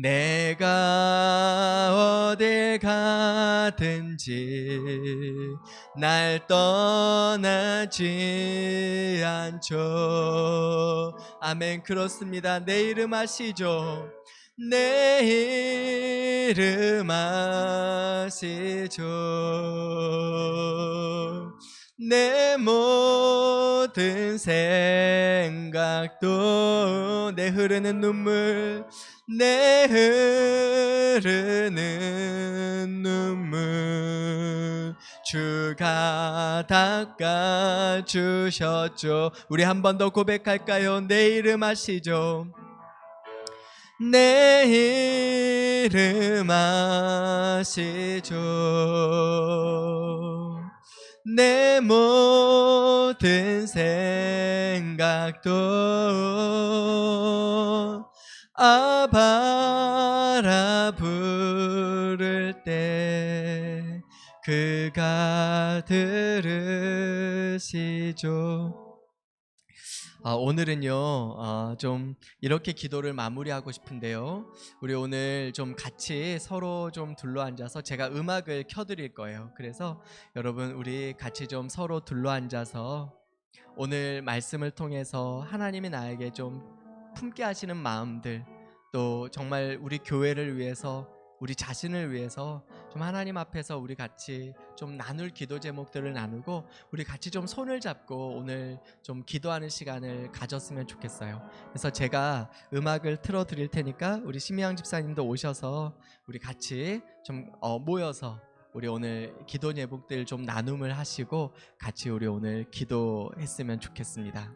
내가 어딜 가든지 날 떠나지 않죠. 아멘. 그렇습니다. 내 이름 아시죠? 내 이름 아시죠? 내 모든 생각도 내 흐르는 눈물 내 흐르는 눈물 주가 닦아주셨죠. 우리 한 번 더 고백할까요? 내 이름 아시죠? 내 이름 아시죠? 내 모든 생각도 아바라 부를 때 그가 들으시죠. 오늘은요 좀 이렇게 기도를 마무리하고 싶은데요, 우리 오늘 좀 같이 서로 좀 둘러앉아서 제가 음악을 켜드릴 거예요. 그래서 여러분 우리 같이 좀 서로 둘러앉아서 오늘 말씀을 통해서 하나님이 나에게 좀 품게 하시는 마음들, 또 정말 우리 교회를 위해서 우리 자신을 위해서 좀 하나님 앞에서 우리 같이 좀 나눌 기도 제목들을 나누고 우리 같이 좀 손을 잡고 오늘 좀 기도하는 시간을 가졌으면 좋겠어요. 그래서 제가 음악을 틀어드릴 테니까 우리 심희양 집사님도 오셔서 우리 같이 좀 모여서 우리 오늘 기도 제목들 좀 나눔을 하시고 같이 우리 오늘 기도했으면 좋겠습니다.